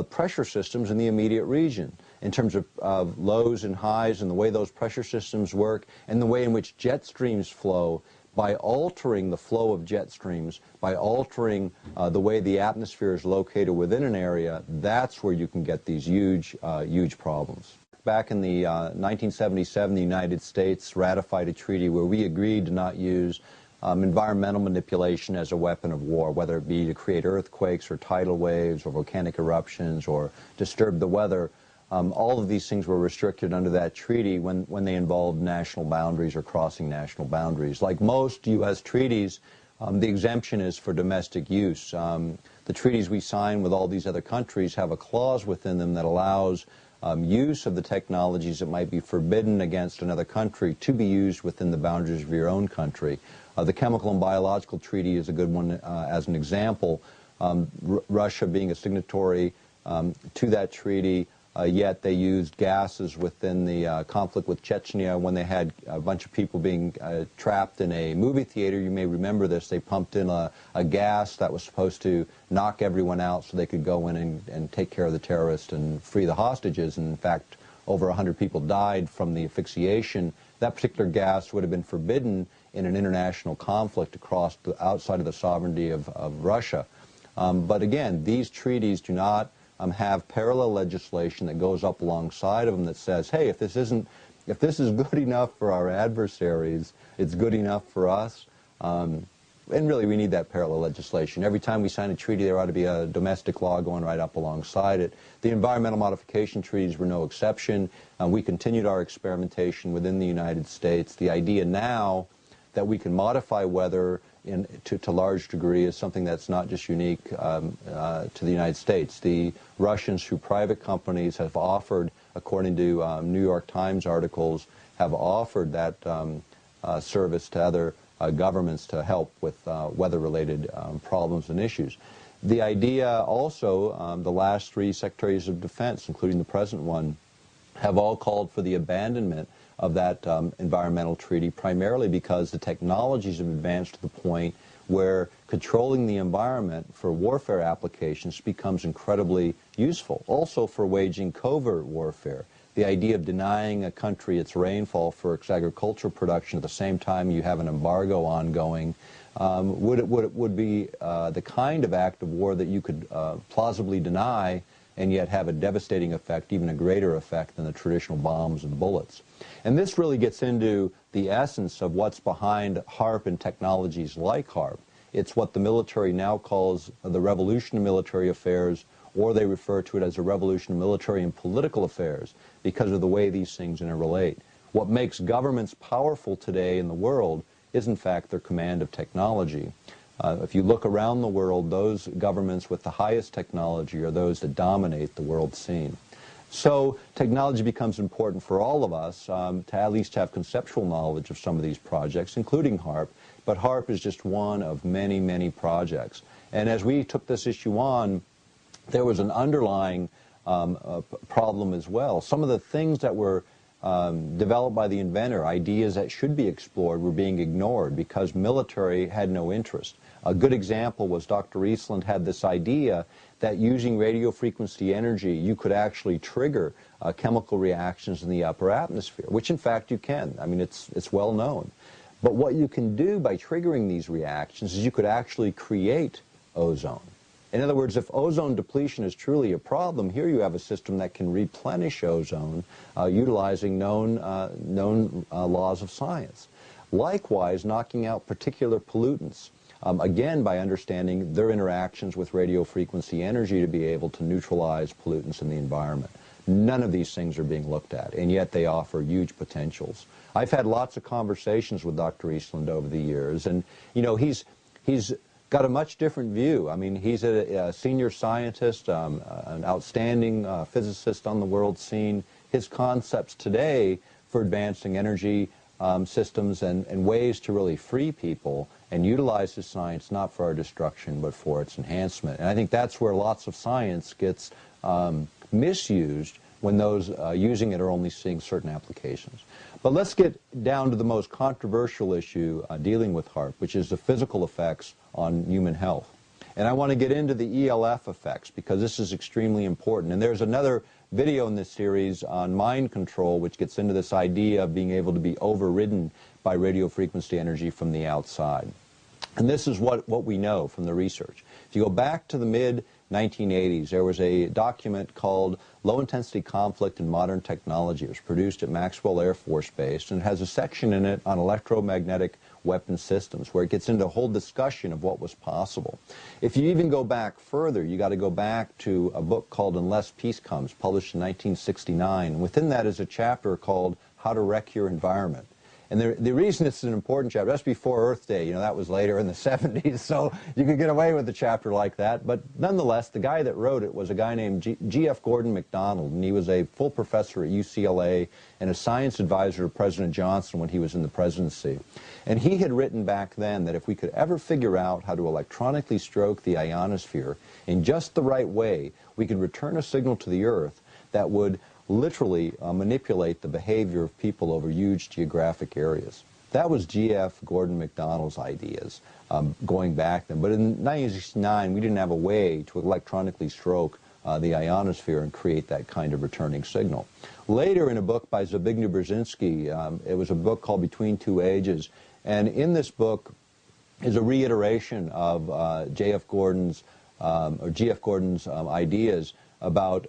pressure systems in the immediate region in terms of lows and highs and the way those pressure systems work and the way in which jet streams flow. By altering the flow of jet streams, by altering the way the atmosphere is located within an area, that's where you can get these huge problems. Back in the 1977, the United States ratified a treaty where we agreed to not use environmental manipulation as a weapon of war, whether it be to create earthquakes or tidal waves or volcanic eruptions or disturb the weather. All of these things were restricted under that treaty when they involved national boundaries or crossing national boundaries. Like most U.S. treaties, the exemption is for domestic use. The treaties we sign with all these other countries have a clause within them that allows use of the technologies that might be forbidden against another country to be used within the boundaries of your own country. The Chemical and Biological Treaty is a good one as an example. Russia being a signatory to that treaty, yet they used gases within the conflict with Chechnya when they had a bunch of people being trapped in a movie theater. You may remember this. They pumped in a gas that was supposed to knock everyone out so they could go in and take care of the terrorists and free the hostages. And in fact, over 100 people died from the asphyxiation. That particular gas would have been forbidden in an international conflict outside of the sovereignty of Russia. But again, these treaties do not have parallel legislation that goes up alongside of them that says, hey, if this is good enough for our adversaries, it's good enough for us. And really, we need that parallel legislation. Every time we sign a treaty, there ought to be a domestic law going right up alongside it. The environmental modification treaties were no exception. We continued our experimentation within the United States. The idea now that we can modify weather to large degree is something that's not just unique to the United States. The Russians, through private companies, have offered, according to New York Times articles, have offered that service to other governments to help with weather-related problems and issues. The idea also, the last three Secretaries of Defense, including the present one, have all called for the abandonment of that environmental treaty, primarily because the technologies have advanced to the point where controlling the environment for warfare applications becomes incredibly useful. Also for waging covert warfare. The idea of denying a country its rainfall for its agricultural production at the same time you have an embargo ongoing would be the kind of act of war that you could plausibly deny and yet have a devastating effect, even a greater effect than the traditional bombs and bullets. And this really gets into the essence of what's behind HAARP and technologies like HAARP. It's what the military now calls the revolution of military affairs, or they refer to it as a revolution of military and political affairs because of the way these things interrelate. What makes governments powerful today in the world is, in fact, their command of technology. If you look around the world, those governments with the highest technology are those that dominate the world scene. So technology becomes important for all of us to at least have conceptual knowledge of some of these projects, including HAARP. But HAARP is just one of many, many projects. And as we took this issue on, there was an underlying problem as well. Some of the things that were developed by the inventor, ideas that should be explored, were being ignored because military had no interest. A good example was Dr. Eastland had this idea that using radio frequency energy, you could actually trigger chemical reactions in the upper atmosphere, which in fact you can. I mean, it's well known. But what you can do by triggering these reactions is you could actually create ozone. In other words, if ozone depletion is truly a problem, here you have a system that can replenish ozone utilizing known laws of science. Likewise, knocking out particular pollutants, again by understanding their interactions with radio frequency energy to be able to neutralize pollutants in the environment. None of these things are being looked at, and yet they offer huge potentials. I've had lots of conversations with Dr. Eastland over the years, and you know, he's got a much different view. I mean, he's a senior scientist, an outstanding physicist on the world scene. His concepts today for advancing energy systems and ways to really free people and utilize the science not for our destruction but for its enhancement. And I think that's where lots of science gets misused when those using it are only seeing certain applications. But let's get down to the most controversial issue dealing with HAARP, which is the physical effects on human health. And I want to get into the ELF effects because this is extremely important. And there's another video in this series on mind control which gets into this idea of being able to be overridden by radio frequency energy from the outside. And this is what we know from the research. If you go back to the mid-1980s, there was a document called Low Intensity Conflict in Modern Technology. It was produced at Maxwell Air Force Base, and it has a section in it on electromagnetic weapon systems where it gets into a whole discussion of what was possible. If you even go back further, you got to go back to a book called Unless Peace Comes, published in 1969. And within that is a chapter called How to Wreck Your Environment. And the reason it's an important chapter, that's before Earth Day, you know, that was later in the 70s, so you could get away with a chapter like that. But nonetheless, the guy that wrote it was a guy named G.F. Gordon MacDonald, and he was a full professor at UCLA and a science advisor to President Johnson when he was in the presidency. And he had written back then that if we could ever figure out how to electronically stroke the ionosphere in just the right way, we could return a signal to the Earth that would literally manipulate the behavior of people over huge geographic areas. That was G.F. Gordon MacDonald's ideas going back then. But in 1969, we didn't have a way to electronically stroke the ionosphere and create that kind of returning signal. Later, in a book by Zbigniew Brzezinski, it was a book called Between Two Ages, and in this book is a reiteration of G.F. Gordon's ideas about,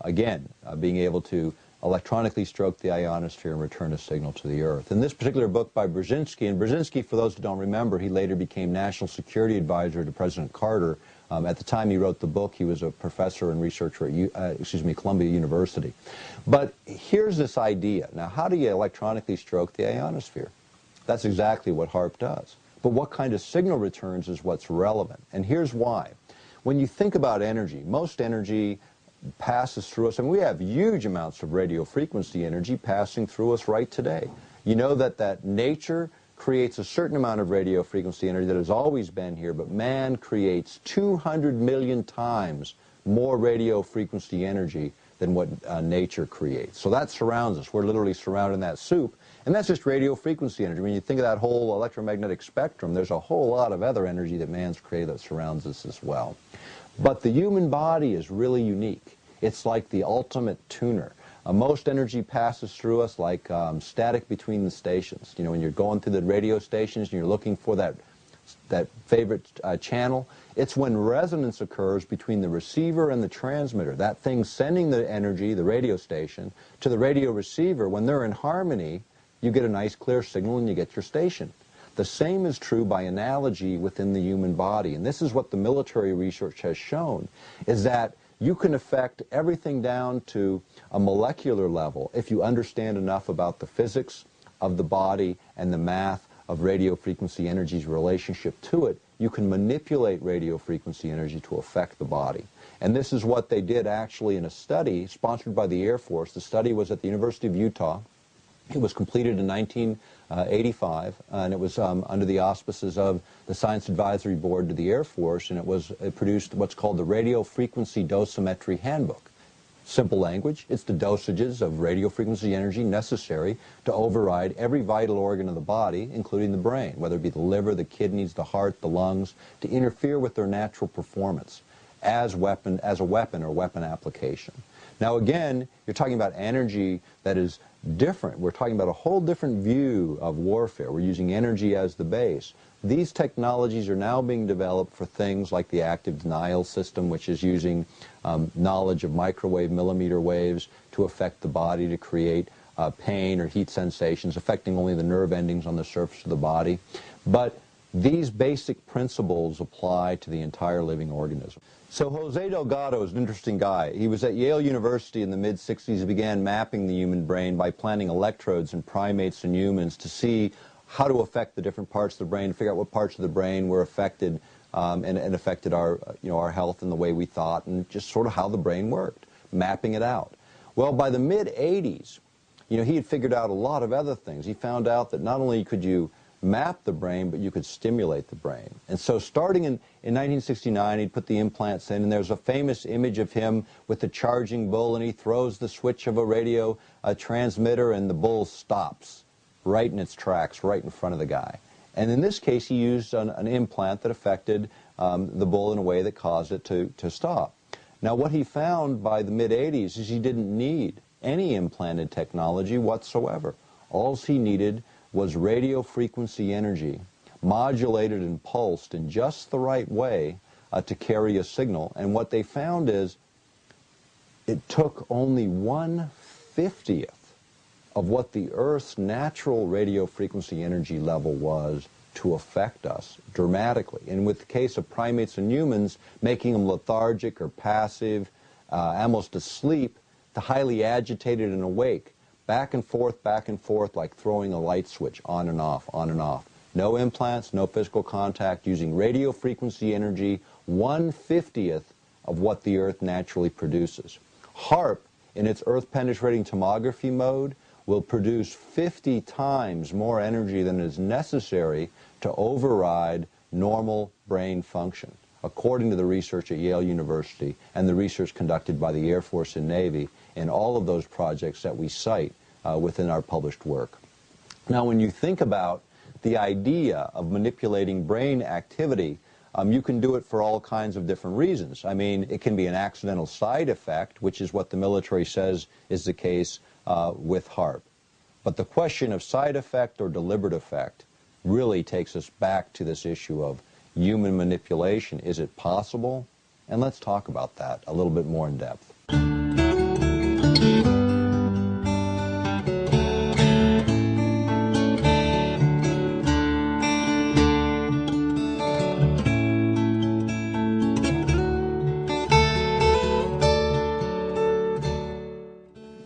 again, being able to electronically stroke the ionosphere and return a signal to the Earth. In this particular book by Brzezinski, and Brzezinski, for those who don't remember, he later became National Security Advisor to President Carter. At the time he wrote the book, he was a professor and researcher at Columbia University. But here's this idea. Now, how do you electronically stroke the ionosphere? That's exactly what HAARP does. But what kind of signal returns is what's relevant. And here's why. When you think about energy, most energy passes through us, and we have huge amounts of radio frequency energy passing through us right today. You know that nature creates a certain amount of radio frequency energy that has always been here, but man creates 200 million times more radio frequency energy than what nature creates. So that surrounds us. We're literally surrounded in that soup, and that's just radio frequency energy. When you think of that whole electromagnetic spectrum, there's a whole lot of other energy that man's created that surrounds us as well. But the human body is really unique. It's like the ultimate tuner. Most energy passes through us like static between the stations. You know, when you're going through the radio stations and you're looking for that favorite channel, it's when resonance occurs between the receiver and the transmitter. That thing sending the energy, the radio station, to the radio receiver. When they're in harmony, you get a nice clear signal and you get your station. The same is true by analogy within the human body, and this is what the military research has shown, is that you can affect everything down to a molecular level if you understand enough about the physics of the body and the math of radio frequency energy's relationship to it. You can manipulate radio frequency energy to affect the body. And this is what they did actually in a study sponsored by the Air Force. The study was at the University of Utah. It was completed in 1985, and it was under the auspices of the Science Advisory Board to the Air Force, and it produced what's called the Radio Frequency Dosimetry Handbook. Simple language, it's the dosages of radio frequency energy necessary to override every vital organ of the body, including the brain, whether it be the liver, the kidneys, the heart, the lungs, to interfere with their natural performance. as a weapon or weapon application. Now again, you're talking about energy that is different. We're talking about a whole different view of warfare. We're using energy as the base. These technologies are now being developed for things like the active denial system, which is using knowledge of microwave millimeter waves to affect the body to create pain or heat sensations, affecting only the nerve endings on the surface of the body. But these basic principles apply to the entire living organism. So Jose Delgado is an interesting guy. He was at Yale University in the mid-60s. He began mapping the human brain by planting electrodes in primates and humans to see how to affect the different parts of the brain, figure out what parts of the brain were affected and affected our, our health and the way we thought, and just sort of how the brain worked, mapping it out. Well, by the mid-80s, he had figured out a lot of other things. He found out that not only could you map the brain, but you could stimulate the brain. And so starting in 1969, he'd put the implants in, and there's a famous image of him with the charging bull, and he throws the switch of a radio transmitter, and the bull stops right in its tracks, right in front of the guy. And in this case, he used an implant that affected the bull in a way that caused it to stop. Now, what he found by the mid-80s is he didn't need any implanted technology whatsoever. All he needed was radio frequency energy, modulated and pulsed in just the right way to carry a signal. And what they found is it took only 1/50th of what the Earth's natural radio frequency energy level was to affect us dramatically. And with the case of primates and humans, making them lethargic or passive, almost asleep, to highly agitated and awake, back and forth, like throwing a light switch, on and off, on and off. No implants, no physical contact, using radio frequency energy, 1/50th of what the Earth naturally produces. HAARP, in its Earth-penetrating tomography mode, will produce 50 times more energy than is necessary to override normal brain function, according to the research at Yale University and the research conducted by the Air Force and Navy in all of those projects that we cite within our published work. Now, when you think about the idea of manipulating brain activity, you can do it for all kinds of different reasons. I mean, it can be an accidental side effect, which is what the military says is the case with HAARP. But the question of side effect or deliberate effect really takes us back to this issue of human manipulation. Is it possible? And let's talk about that a little bit more in depth.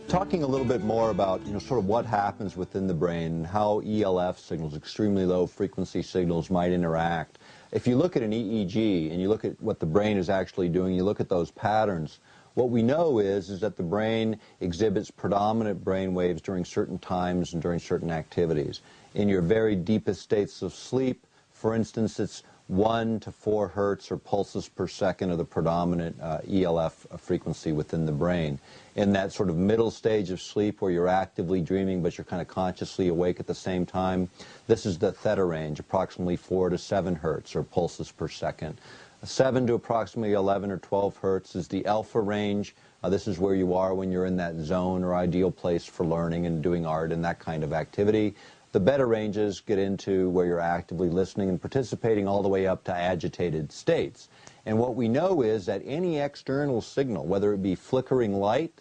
Talking a little bit more about, sort of what happens within the brain and how ELF signals, extremely low frequency signals, might interact. If you look at an EEG and you look at what the brain is actually doing, you look at those patterns, what we know is that the brain exhibits predominant brain waves during certain times and during certain activities. In your very deepest states of sleep, for instance, it's 1 to 4 hertz or pulses per second of the predominant ELF frequency within the brain. In that sort of middle stage of sleep where you're actively dreaming but you're kind of consciously awake at the same time, this is the theta range, approximately 4 to 7 hertz or pulses per second. 7 to approximately 11 or 12 hertz is the alpha range. This is where you are when you're in that zone or ideal place for learning and doing art and that kind of activity. The beta ranges get into where you're actively listening and participating all the way up to agitated states. And what we know is that any external signal, whether it be flickering light,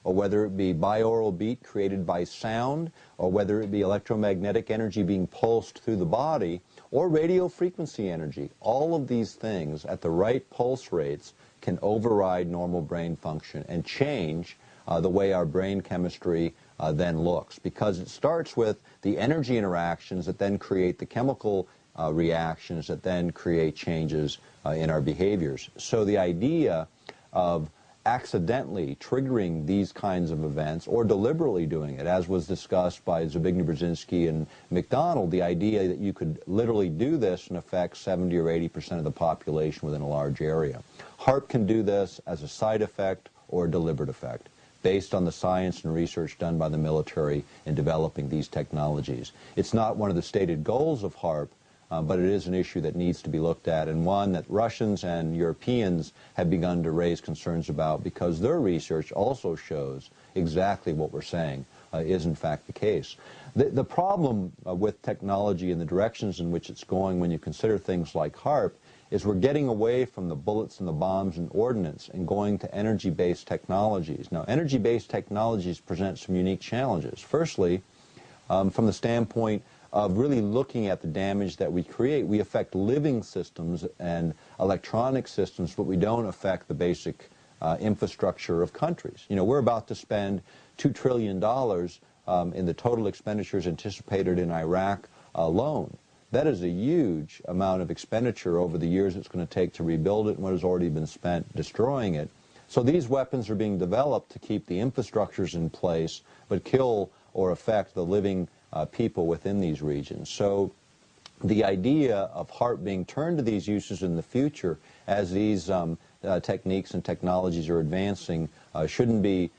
or whether it be binaural beat created by sound, or whether it be electromagnetic energy being pulsed through the body, or radio frequency energy, all of these things at the right pulse rates can override normal brain function and change the way our brain chemistry then looks, because it starts with the energy interactions that then create the chemical reactions that then create changes in our behaviors. So the idea of accidentally triggering these kinds of events or deliberately doing it, as was discussed by Zbigniew Brzezinski and McDonald, the idea that you could literally do this and affect 70 or 80% of the population within a large area. HAARP can do this as a side effect or a deliberate effect, based on the science and research done by the military in developing these technologies. It's not one of the stated goals of HAARP but it is an issue that needs to be looked at, and one that Russians and Europeans have begun to raise concerns about, because their research also shows exactly what we're saying is in fact the case. The problem with technology and the directions in which it's going when you consider things like HAARP is we're getting away from the bullets and the bombs and ordnance and going to energy-based technologies. Now, energy-based technologies present some unique challenges. Firstly, from the standpoint of really looking at the damage that we create, we affect living systems and electronic systems, but we don't affect the basic infrastructure of countries. You know, we're about to spend $2 trillion in the total expenditures anticipated in Iraq alone. That is a huge amount of expenditure over the years it's going to take to rebuild it and what has already been spent destroying it. So these weapons are being developed to keep the infrastructures in place, but kill or affect the living people within these regions. So the idea of HAARP being turned to these uses in the future as these techniques and technologies are advancing shouldn't be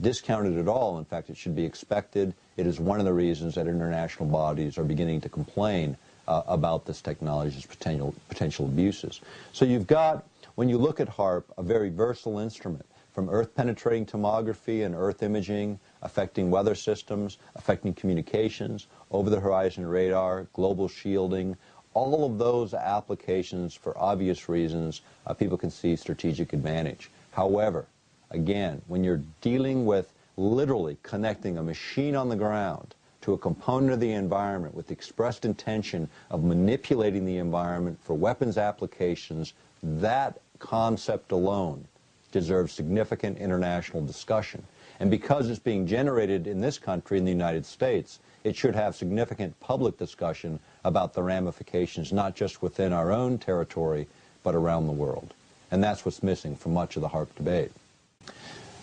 discounted at all. In fact, it should be expected. It is one of the reasons that international bodies are beginning to complain about this technology's potential abuses. So you've got, when you look at HAARP, a very versatile instrument, from Earth-penetrating tomography and Earth imaging, affecting weather systems, affecting communications, over-the-horizon radar, global shielding. All of those applications, for obvious reasons, people can see strategic advantage. However, again, when you're dealing with literally connecting a machine on the ground to a component of the environment with the expressed intention of manipulating the environment for weapons applications, that concept alone deserves significant international discussion. And because it's being generated in this country, in the United States, it should have significant public discussion about the ramifications, not just within our own territory, but around the world. And that's what's missing from much of the HAARP debate.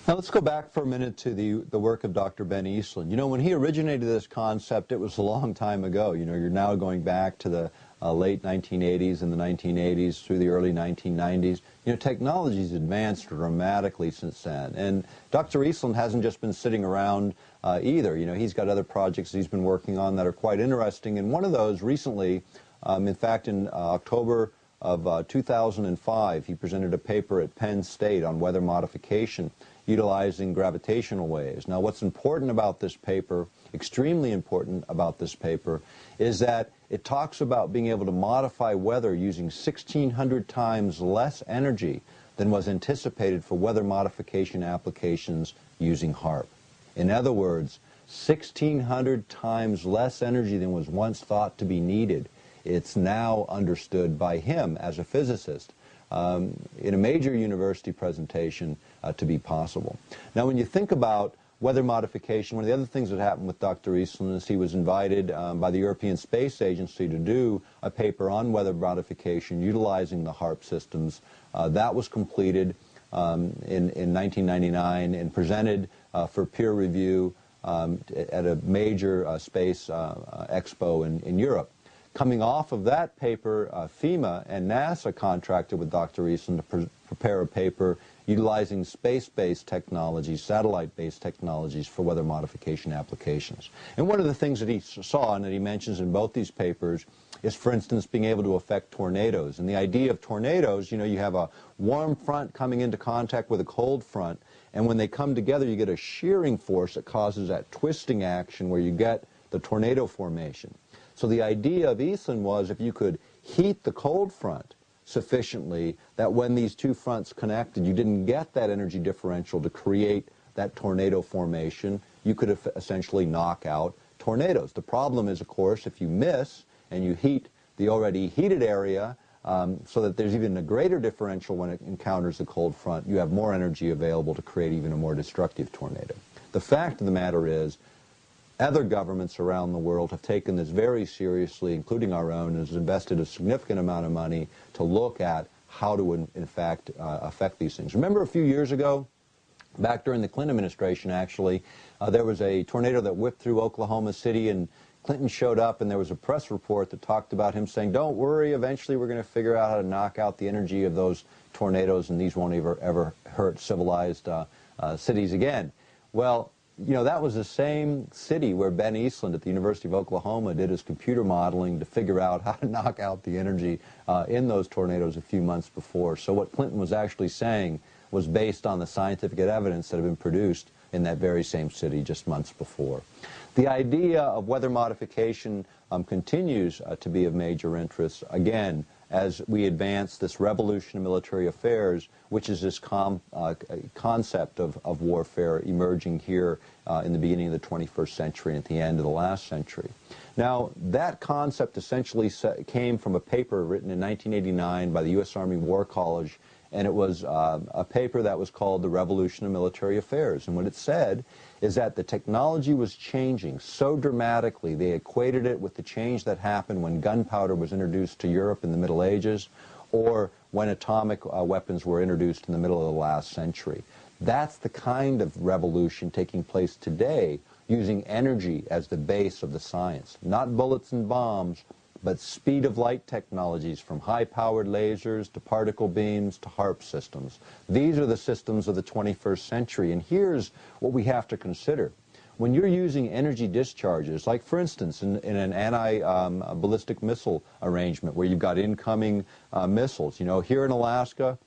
Now let's go back for a minute to the work of Dr. Ben Eastland. You know, when he originated this concept, it was a long time ago. You know, you're now going back to the late 1980s and the 1980s through the early 1990s. You know, technology's advanced dramatically since then. And Dr. Eastland hasn't just been sitting around either. You know, he's got other projects he's been working on that are quite interesting. And one of those recently, in fact, in October of 2005, he presented a paper at Penn State on weather modification utilizing gravitational waves. Now, what's important about this paper, extremely important about this paper, is that it talks about being able to modify weather using 1,600 times less energy than was anticipated for weather modification applications using HAARP. In other words, 1,600 times less energy than was once thought to be needed. It's now understood by him as a physicist in a major university presentation to be possible. Now, when you think about weather modification, one of the other things that happened with Dr. Eastland is he was invited by the European Space Agency to do a paper on weather modification utilizing the HAARP systems. That was completed in 1999 and presented for peer review at a major space expo in Europe. Coming off of that paper, FEMA and NASA contracted with Dr. Eastland to prepare a paper utilizing space-based technologies, satellite-based technologies for weather modification applications. And one of the things that he saw and that he mentions in both these papers is, for instance, being able to affect tornadoes. And the idea of tornadoes, you know, you have a warm front coming into contact with a cold front, and when they come together, you get a shearing force that causes that twisting action where you get the tornado formation. So the idea of Eastland was if you could heat the cold front sufficiently that when these two fronts connected, you didn't get that energy differential to create that tornado formation, you could essentially knock out tornadoes. The problem is, of course, if you miss and you heat the already heated area so that there's even a greater differential when it encounters the cold front, you have more energy available to create even a more destructive tornado. The fact of the matter is, other governments around the world have taken this very seriously, including our own, and has invested a significant amount of money to look at how to, in fact, affect these things. Remember a few years ago, back during the Clinton administration, actually, there was a tornado that whipped through Oklahoma City, and Clinton showed up, and there was a press report that talked about him saying, don't worry, eventually we're going to figure out how to knock out the energy of those tornadoes, and these won't ever hurt civilized cities again. Well, you know, that was the same city where Ben Eastland at the University of Oklahoma did his computer modeling to figure out how to knock out the energy in those tornadoes a few months before. So what Clinton was actually saying was based on the scientific evidence that had been produced in that very same city just months before. The idea of weather modification continues to be of major interest, again, as we advance this revolution in military affairs, which is this concept of warfare emerging here in the beginning of the 21st century and at the end of the last century. Now, that concept essentially came from a paper written in 1989 by the U.S. Army War College, and it was a paper that was called The Revolution of Military Affairs. And what it said is that the technology was changing so dramatically. They equated it with the change that happened when gunpowder was introduced to Europe in the Middle Ages, or when atomic weapons were introduced in the middle of the last century. That's the kind of revolution taking place today, using energy as the base of the science. Not bullets and bombs, but speed of light technologies, from high-powered lasers to particle beams to HAARP systems. These are the systems of the 21st century, and here's what we have to consider. When you're using energy discharges, like for instance in an anti-ballistic missile arrangement where you've got incoming missiles, you know, here in Alaska,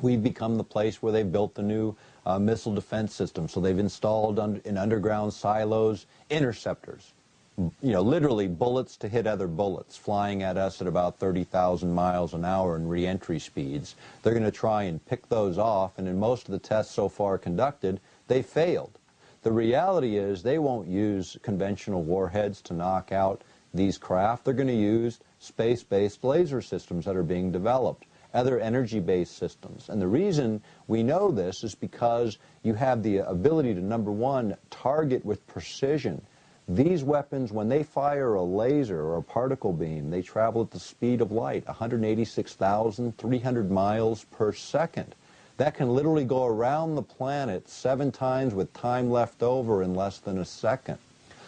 we've become the place where they've built the new missile defense system. So they've installed in underground silos interceptors. You know, literally bullets to hit other bullets, flying at us at about 30,000 miles an hour in re-entry speeds. They're going to try and pick those off, and in most of the tests so far conducted, they failed. The reality is they won't use conventional warheads to knock out these craft. They're going to use space-based laser systems that are being developed, other energy-based systems. And the reason we know this is because you have the ability to, number one, target with precision. These weapons, when they fire a laser or a particle beam, they travel at the speed of light, 186,300 miles per second. That can literally go around the planet 7 times with time left over in less than a second.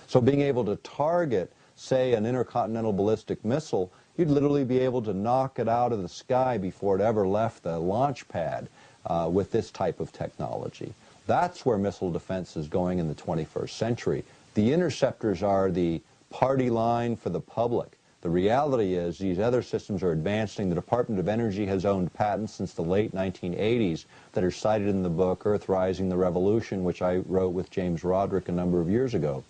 So being able to target, say, an intercontinental ballistic missile, you'd literally be able to knock it out of the sky before it ever left the launch pad with this type of technology. That's where missile defense is going in the 21st century. The interceptors are the party line for the public. The reality is these other systems are advancing. The Department of Energy has owned patents since the late 1980s that are cited in the book Earthrising the Revolution, which I wrote with James Roderick a number of years ago.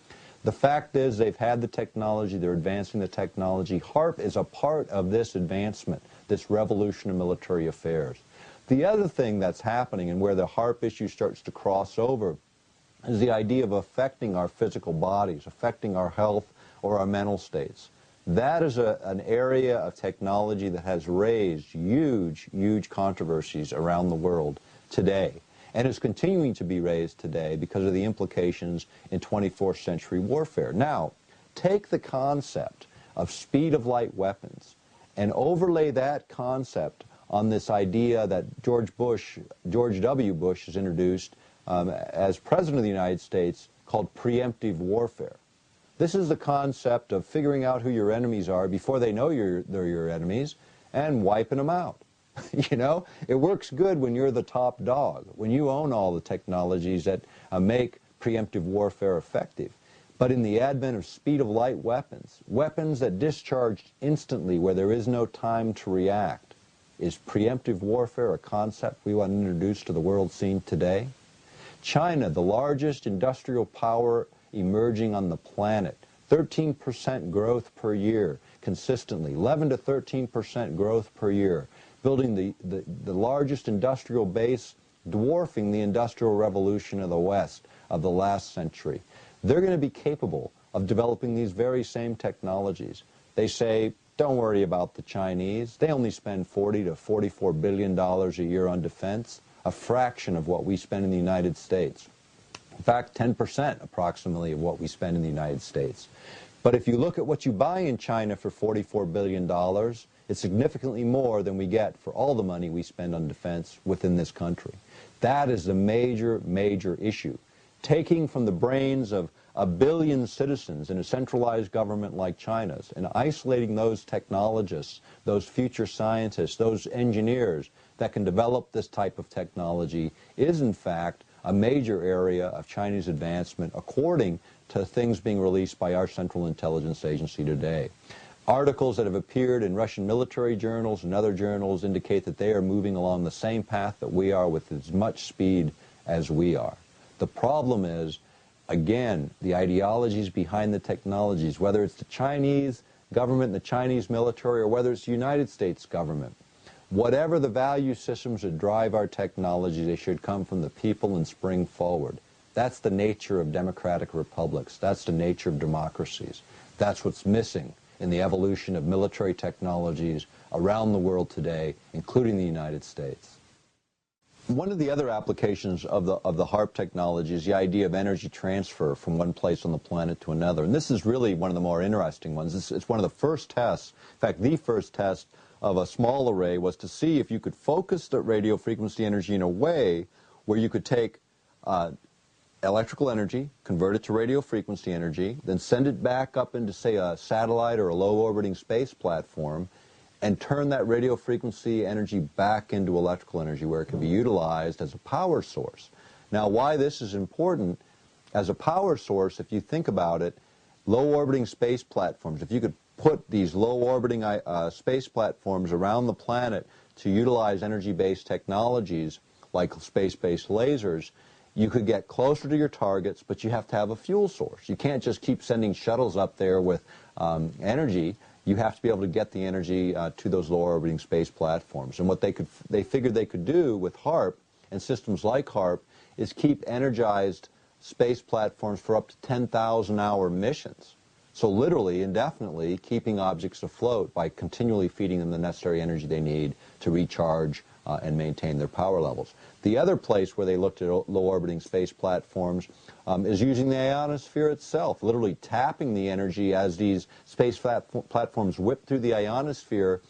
The fact is they've had the technology, they're advancing the technology. HAARP is a part of this advancement, this revolution in military affairs. The other thing that's happening, and where the HAARP issue starts to cross over, is the idea of affecting our physical bodies, affecting our health or our mental states. That is an area of technology that has raised huge, huge controversies around the world today, and is continuing to be raised today because of the implications in 24th century warfare. Now, take the concept of speed of light weapons and overlay that concept on this idea that George W. Bush has introduced as President of the United States, called preemptive warfare. This is the concept of figuring out who your enemies are before they know they're your enemies and wiping them out. You know, it works good when you're the top dog, when you own all the technologies that make preemptive warfare effective. But in the advent of speed of light weapons, weapons that discharge instantly where there is no time to react, is preemptive warfare a concept we want to introduce to the world scene today? China, the largest industrial power emerging on the planet, 13% growth per year consistently, 11 to 13% growth per year, building the largest industrial base, dwarfing the Industrial Revolution of the West of the last century. They're going to be capable of developing these very same technologies. They say, don't worry about the Chinese. They only spend $40 to $44 billion a year on defense, a fraction of what we spend in the United States. In fact, 10% approximately of what we spend in the United States. But if you look at what you buy in China for $44 billion, it's significantly more than we get for all the money we spend on defense within this country. That is the major, major issue. Taking from the brains of 1 billion citizens in a centralized government like China's and isolating those technologists, those future scientists, those engineers that can develop this type of technology is in fact a major area of Chinese advancement according to things being released by our Central Intelligence Agency today. Articles that have appeared in Russian military journals and other journals indicate that they are moving along the same path that we are with as much speed as we are. The problem is, again, the ideologies behind the technologies, whether it's the Chinese government, the Chinese military, or whether it's the United States government. Whatever the value systems that drive our technology, they should come from the people and spring forward. That's the nature of democratic republics. That's the nature of democracies. That's what's missing in the evolution of military technologies around the world today, including the United States. One of the other applications of the HAARP technology is the idea of energy transfer from one place on the planet to another. And this is really one of the more interesting ones. It's one of the first tests, in fact, the first test of a small array was to see if you could focus the radio frequency energy in a way where you could take electrical energy, convert it to radio frequency energy, then send it back up into, say, a satellite or a low-orbiting space platform, and turn that radio frequency energy back into electrical energy where it can be utilized as a power source. Now, why this is important as a power source, if you think about it, low-orbiting space platforms, if you could put these low-orbiting space platforms around the planet to utilize energy-based technologies like space-based lasers, you could get closer to your targets, but you have to have a fuel source. You can't just keep sending shuttles up there with energy. You have to be able to get the energy to those low-orbiting space platforms. And what they figured they could do with HAARP and systems like HAARP is keep energized space platforms for up to 10,000-hour missions. So literally, indefinitely, keeping objects afloat by continually feeding them the necessary energy they need to recharge and maintain their power levels. The other place where they looked at low-orbiting space platforms is using the ionosphere itself, literally tapping the energy as these space platforms whip through the ionosphere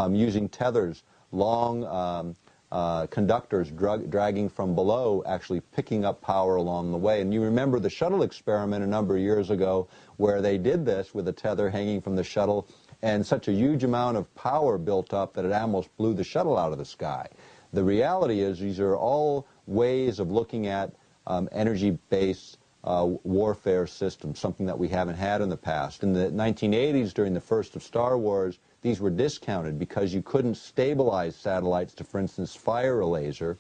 using tethers, long conductors dragging from below, actually picking up power along the way. And you remember the shuttle experiment a number of years ago where they did this with a tether hanging from the shuttle, and such a huge amount of power built up that it almost blew the shuttle out of the sky. The reality is these are all ways of looking at energy-based warfare systems, something that we haven't had in the past. In the 1980s, during the first of Star Wars, these were discounted because you couldn't stabilize satellites to, for instance, fire a laser.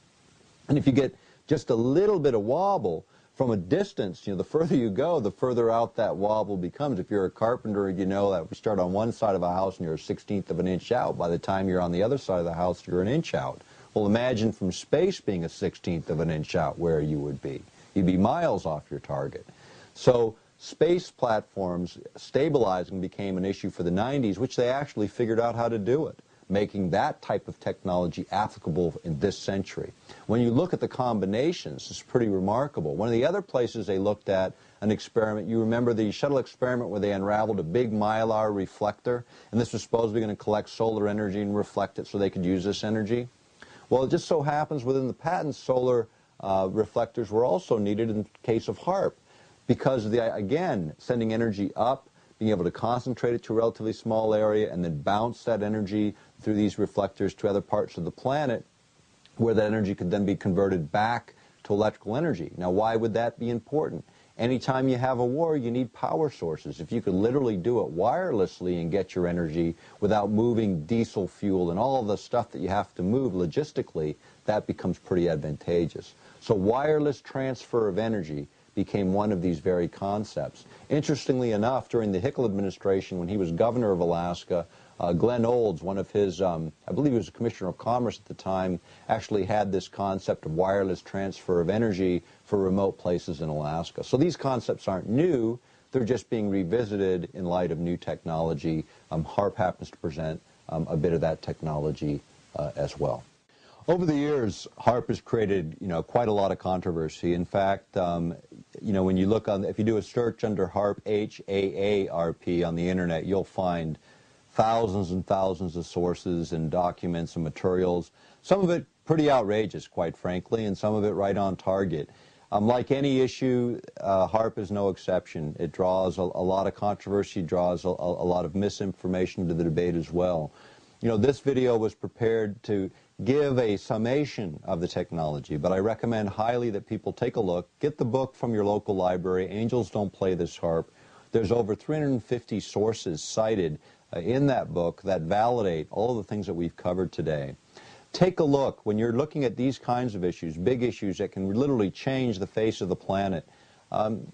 And if you get just a little bit of wobble from a distance, the further you go, the further out that wobble becomes. If you're a carpenter, you know that we start on one side of a house and you're a 1/16 of an inch out. By the time you're on the other side of the house, you're an inch out. Well, imagine from space being a 1/16 of an inch out where you would be. You'd be miles off your target. So space platforms stabilizing became an issue for the 90s, which they actually figured out how to do it, making that type of technology applicable in this century. When you look at the combinations, it's pretty remarkable. One of the other places they looked at an experiment, you remember the shuttle experiment where they unraveled a big mylar reflector, and this was supposed to be going to collect solar energy and reflect it so they could use this energy? Well, it just so happens within the patents, solar reflectors were also needed in the case of HAARP because of the, again, sending energy up, being able to concentrate it to a relatively small area and then bounce that energy through these reflectors to other parts of the planet where that energy could then be converted back to electrical energy. Now, why would that be important? Anytime you have a war, you need power sources. If you could literally do it wirelessly and get your energy without moving diesel fuel and all of the stuff that you have to move logistically, that becomes pretty advantageous. So wireless transfer of energy became one of these very concepts. Interestingly enough, during the Hickel administration, when he was governor of Alaska, Glenn Olds, one of his, I believe he was a commissioner of commerce at the time, actually had this concept of wireless transfer of energy for remote places in Alaska. So these concepts aren't new, they're just being revisited in light of new technology. HAARP happens to present a bit of that technology as well. Over the years, HAARP has created, quite a lot of controversy. In fact, when you look on, if you do a search under HAARP, H-A-A-R-P on the internet, you'll find thousands and thousands of sources and documents and materials. Some of it pretty outrageous, quite frankly, and some of it right on target. Like any issue, HAARP is no exception. It draws a lot of controversy, draws a lot of misinformation to the debate as well. You know, this video was prepared to give a summation of the technology, but I recommend highly that people take a look. Get the book from your local library. Angels Don't Play This HAARP. There's over 350 sources cited in that book that validate all of the things that we've covered today. Take a look when you're looking at these kinds of issues, big issues that can literally change the face of the planet.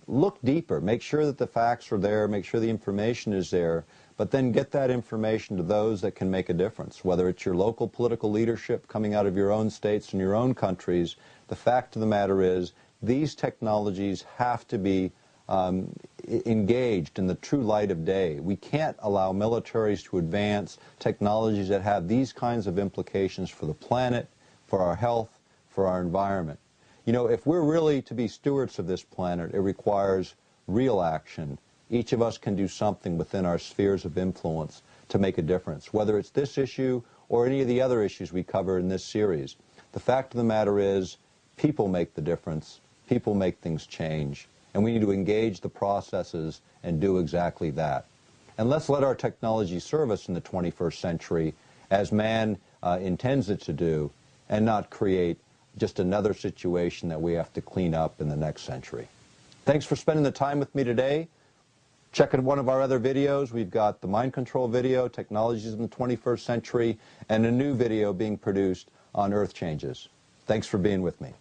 Look deeper. Make sure that the facts are there. Make sure the information is there. But then get that information to those that can make a difference, whether it's your local political leadership coming out of your own states and your own countries. The fact of the matter is these technologies have to be engaged in the true light of day. We can't allow militaries to advance technologies that have these kinds of implications for the planet, for our health, for our environment. You know, if we're really to be stewards of this planet, it requires real action. Each of us can do something within our spheres of influence to make a difference, whether it's this issue or any of the other issues we cover in this series. The fact of the matter is, people make the difference. People make things change. And we need to engage the processes and do exactly that. And let's let our technology serve us in the 21st century as man intends it to do, and not create just another situation that we have to clean up in the next century. Thanks for spending the time with me today. Check out one of our other videos. We've got the mind control video, Technologies in the 21st Century, and a new video being produced on Earth changes. Thanks for being with me.